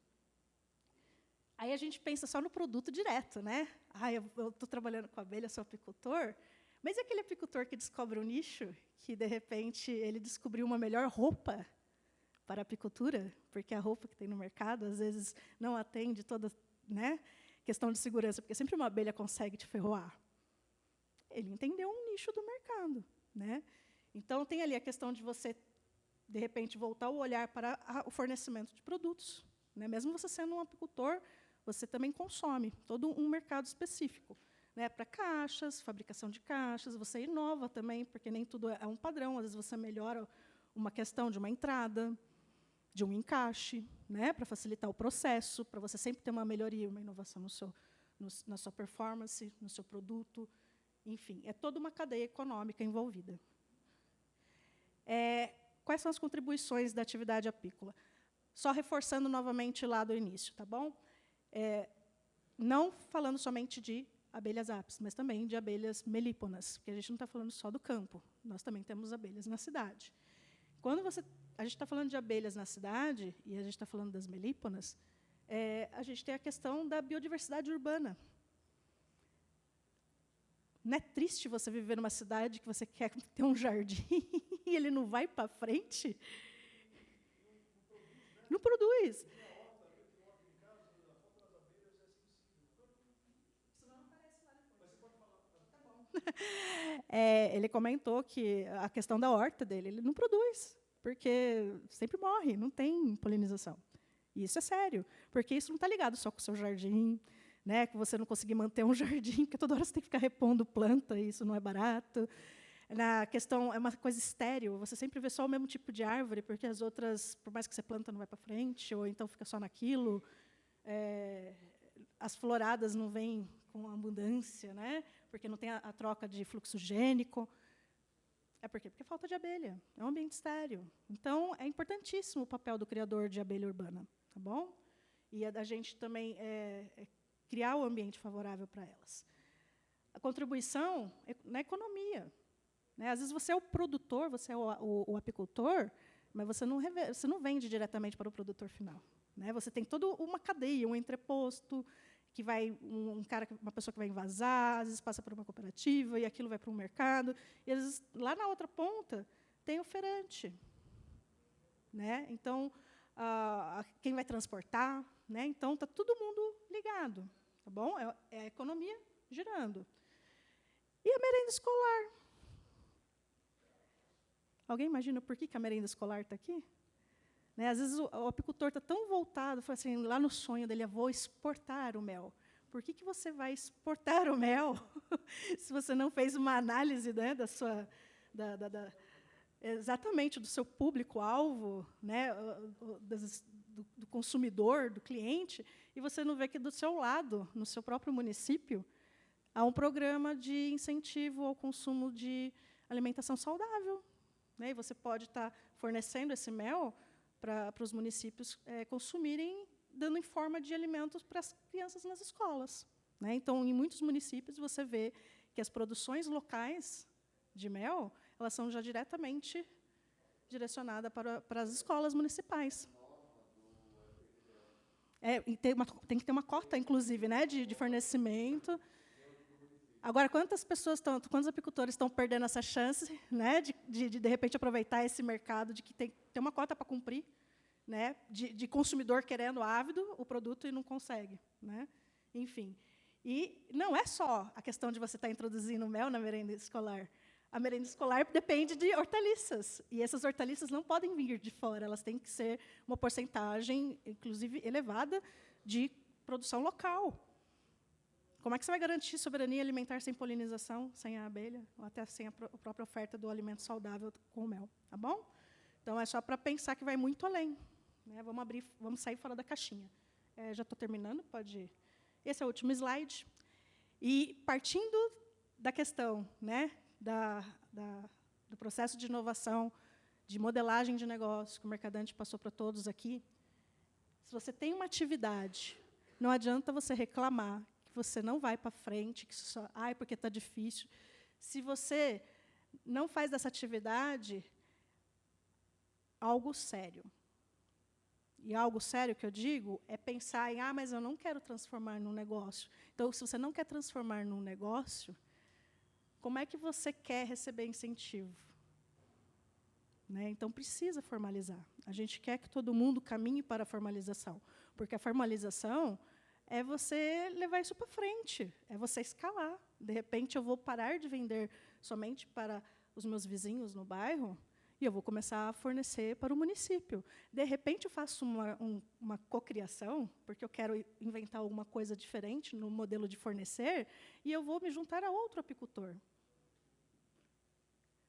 Aí a gente pensa só no produto direto, né? Eu estou trabalhando com abelha, sou apicultor, mas e aquele apicultor que descobre um nicho, que, de repente, ele descobriu uma melhor roupa para a apicultura, porque a roupa que tem no mercado, às vezes, não atende toda, né, questão de segurança, porque sempre uma abelha consegue te ferroar. Ele entendeu um nicho do mercado, né? Então, tem ali a questão de você, de repente, voltar o olhar para o fornecimento de produtos, né? Mesmo você sendo um apicultor, você também consome todo um mercado específico, né? Para caixas, fabricação de caixas, você inova também, porque nem tudo é um padrão, às vezes você melhora uma questão de uma entrada, de um encaixe, né? Para facilitar o processo, para você sempre ter uma melhoria, uma inovação na sua performance, no seu produto. Enfim, é toda uma cadeia econômica envolvida. Quais são as contribuições da atividade apícola? Só reforçando novamente lá do início, tá bom? Não falando somente de abelhas apis, mas também de abelhas melíponas, porque a gente não está falando só do campo, nós também temos abelhas na cidade. Quando a gente está falando de abelhas na cidade, e a gente está falando das melíponas, a gente tem a questão da biodiversidade urbana. Não é triste você viver numa cidade que você quer ter um jardim e ele não vai para frente? Não produz. Ele comentou que a questão da horta dele, ele não produz, porque sempre morre, não tem polinização. E isso é sério, porque isso não está ligado só com o seu jardim, né, que você não conseguir manter um jardim, porque toda hora você tem que ficar repondo planta, e isso não é barato. Na questão, é uma coisa estéril, você sempre vê só o mesmo tipo de árvore, porque as outras, por mais que você planta, não vai para frente, ou então fica só naquilo. As floradas não vêm com abundância, né, porque não tem a troca de fluxo gênico. Por quê? Porque falta de abelha, é um ambiente estéril. Então, é importantíssimo o papel do criador de abelha urbana, tá bom? E a da gente também criar o ambiente favorável para elas. A contribuição na economia. Né? Às vezes você é o produtor, você é o apicultor, mas você não vende diretamente para o produtor final. Né? Você tem toda uma cadeia, um entreposto, que vai uma pessoa que vai envasar, às vezes passa por uma cooperativa, e aquilo vai para um mercado, e às vezes, lá na outra ponta, tem o feirante. Né? Então, quem vai transportar, né? Então, está todo mundo ligado. Tá bom? É a economia girando. E a merenda escolar? Alguém imagina por que a merenda escolar está aqui? Né? Às vezes, o apicultor está tão voltado, fala assim, lá no sonho dele, eu vou exportar o mel. Por que você vai exportar o mel se você não fez uma análise, né, da sua... exatamente do seu público-alvo, né, do consumidor, do cliente, e você não vê que do seu lado, no seu próprio município, há um programa de incentivo ao consumo de alimentação saudável. Né, e você pode estar fornecendo esse mel para os municípios consumirem, dando em forma de alimentos para as crianças nas escolas. Né? Então, em muitos municípios, você vê que as produções locais de mel, elas são já diretamente direcionadas para as escolas municipais. E tem que ter uma cota, inclusive, né, de fornecimento. Agora, quantos apicultores estão perdendo essa chance, né, de repente, aproveitar esse mercado, de que tem uma cota para cumprir, né, de consumidor querendo ávido o produto e não consegue. Né? Enfim. E não é só a questão de você estar introduzindo mel na merenda escolar. A merenda escolar depende de hortaliças. E essas hortaliças não podem vir de fora, elas têm que ser uma porcentagem, inclusive, elevada de produção local. Como é que você vai garantir soberania alimentar sem polinização, sem a abelha, ou até sem a própria oferta do alimento saudável com o mel? Tá bom? Então, é só para pensar que vai muito além. Né? Vamos sair fora da caixinha. Já estou terminando, pode ir. Esse é o último slide. E, partindo da questão, né, do processo de inovação, de modelagem de negócio, que o Mercadante passou para todos aqui, se você tem uma atividade, não adianta você reclamar que você não vai para frente, que só, porque está difícil. Se você não faz dessa atividade algo sério. E algo sério que eu digo é pensar em, mas eu não quero transformar num negócio. Então, se você não quer transformar num negócio, como é que você quer receber incentivo? né? Então, precisa formalizar. A gente quer que todo mundo caminhe para a formalização, porque a formalização é você levar isso para frente, é você escalar. De repente, eu vou parar de vender somente para os meus vizinhos no bairro e eu vou começar a fornecer para o município. De repente, eu faço uma cocriação, porque eu quero inventar alguma coisa diferente no modelo de fornecer, e eu vou me juntar a outro apicultor.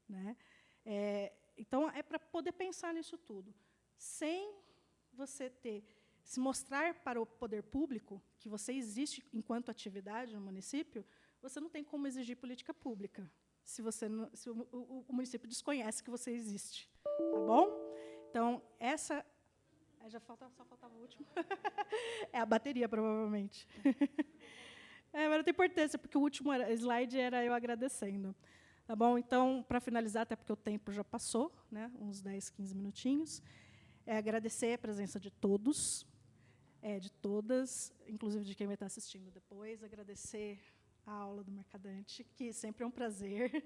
Né? Então, é para poder pensar nisso tudo, sem você se mostrar para o poder público que você existe enquanto atividade no município, você não tem como exigir política pública, se o município desconhece que você existe. Tá bom? Então, essa... só faltava o último. É a bateria, provavelmente. Mas não tem importância, porque o último slide era eu agradecendo. Tá bom? Então, para finalizar, até porque o tempo já passou, né, uns 10, 15 minutinhos, agradecer a presença de todos, de todas, inclusive de quem vai estar assistindo depois, agradecer a aula do Mercadante, que sempre é um prazer,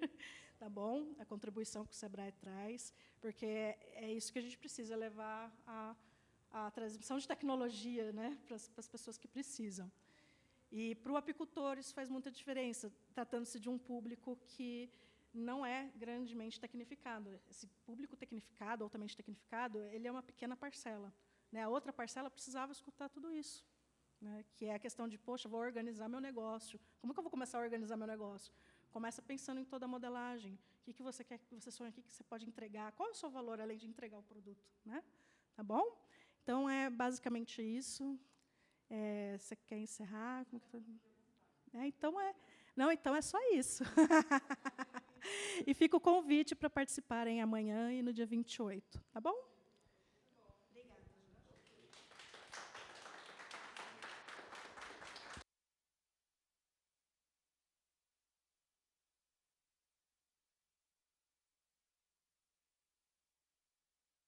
tá bom? A contribuição que o Sebrae traz, porque é isso que a gente precisa levar a transmissão de tecnologia, né, para as pessoas que precisam. E para o apicultor isso faz muita diferença, tratando-se de um público que não é grandemente tecnificado. Esse público tecnificado, altamente tecnificado, ele é uma pequena parcela, né? A outra parcela precisava escutar tudo isso, né? Que é a questão de, poxa, vou organizar meu negócio. Como que eu vou começar a organizar meu negócio? Começa pensando em toda a modelagem. O que você quer, que você sonha, o que você pode entregar, qual é o seu valor, além de entregar o produto, né? Tá bom? Então, é basicamente isso. Você quer encerrar? Então é só isso. E fica o convite para participarem amanhã e no dia 28, tá bom?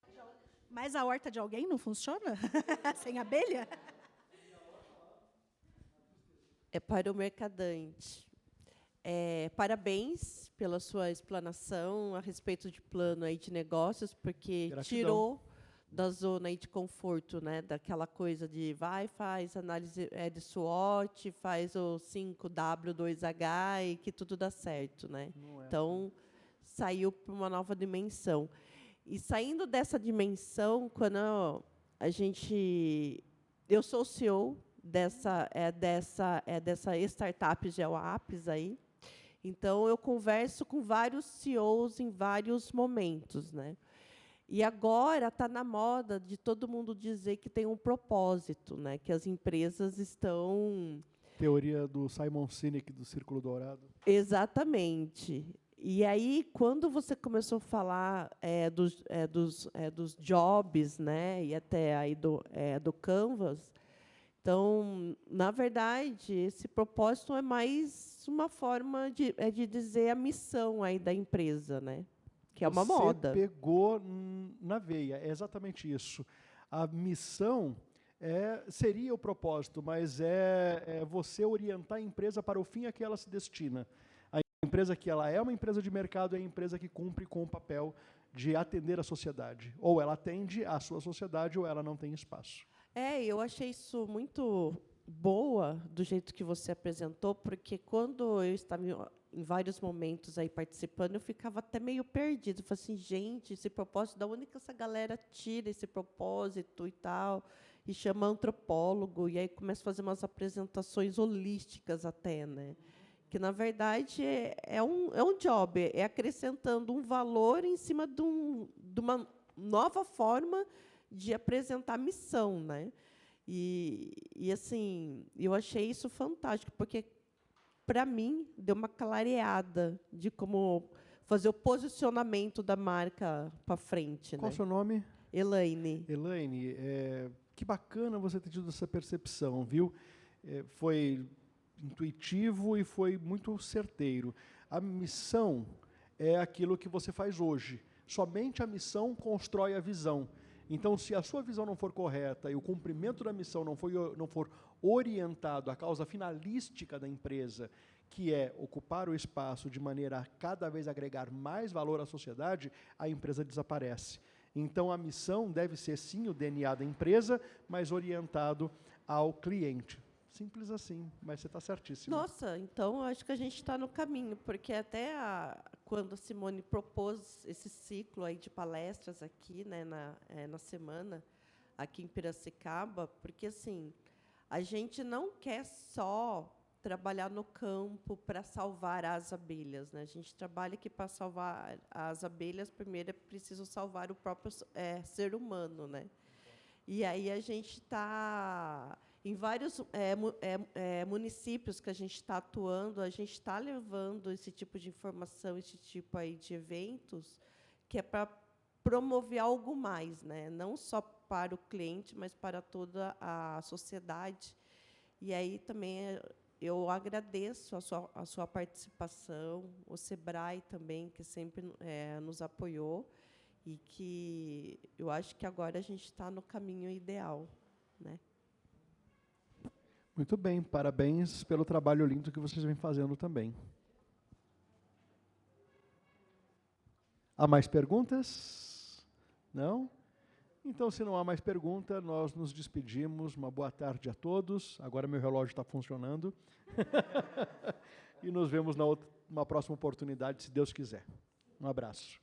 Obrigada. Mas a horta de alguém não funciona? Sem abelha?
É para o Mercadante. Parabéns pela sua explanação a respeito de plano aí de negócios, porque
Gratidão.
tirou da zona aí de conforto, né, daquela coisa de faz análise de SWOT, faz o 5W2H e que tudo dá certo, né? Então, saiu para uma nova dimensão. E saindo dessa dimensão, quando eu sou o CEO dessa startup GeoApps aí. Então, eu converso com vários CEOs em vários momentos, né? E agora está na moda de todo mundo dizer que tem um propósito, né? Que as empresas estão...
Teoria do Simon Sinek, do Círculo Dourado.
Exatamente. E aí, quando você começou a falar dos jobs, né? E até aí do Canvas, então, na verdade, esse propósito é mais uma forma de dizer a missão aí da empresa, né? Que é uma moda.
Você pegou na veia, é exatamente isso. A missão seria o propósito, mas é você orientar a empresa para o fim a que ela se destina. A empresa que ela é uma empresa de mercado é a empresa que cumpre com o papel de atender a sociedade. Ou ela atende a sua sociedade ou ela não tem espaço.
Eu achei isso muito boa, do jeito que você apresentou, porque quando eu estava em vários momentos aí participando, eu ficava até meio perdida. Eu falei assim, gente, esse propósito, da onde que essa galera tira esse propósito e tal? E chama antropólogo, e aí começa a fazer umas apresentações holísticas até, né? Que, na verdade, é um job, é acrescentando um valor em cima de uma nova forma de apresentar a missão, né? E assim, eu achei isso fantástico, porque, para mim, deu uma clareada de como fazer o posicionamento da marca para frente.
Qual
né?
o seu nome?
Elaine.
Elaine, que bacana você ter tido essa percepção, viu? Foi intuitivo e foi muito certeiro. A missão é aquilo que você faz hoje. Somente a missão constrói a visão. Então, se a sua visão não for correta e o cumprimento da missão não for orientado à causa finalística da empresa, que é ocupar o espaço de maneira a cada vez agregar mais valor à sociedade, a empresa desaparece. Então, a missão deve ser, sim, o DNA da empresa, mas orientado ao cliente. Simples assim, mas você está certíssimo.
Nossa, então eu acho que a gente está no caminho, porque até quando a Simone propôs esse ciclo aí de palestras aqui, né, na semana, aqui em Piracicaba, porque assim, a gente não quer só trabalhar no campo para salvar as abelhas, né? A gente trabalha aqui para salvar as abelhas, primeiro é preciso salvar o próprio ser humano, né? E aí a gente está em vários municípios que a gente está atuando, a gente está levando esse tipo de informação, esse tipo aí de eventos, que é para promover algo mais, né? Não só para o cliente, mas para toda a sociedade. E aí também eu agradeço a sua participação, o Sebrae também, que sempre nos apoiou, e que eu acho que agora a gente está no caminho ideal, né?
Muito bem, parabéns pelo trabalho lindo que vocês vêm fazendo também. Há mais perguntas? Não? Então, se não há mais pergunta, nós nos despedimos. Uma boa tarde a todos. Agora meu relógio está funcionando. E nos vemos numa próxima oportunidade, se Deus quiser. Um abraço.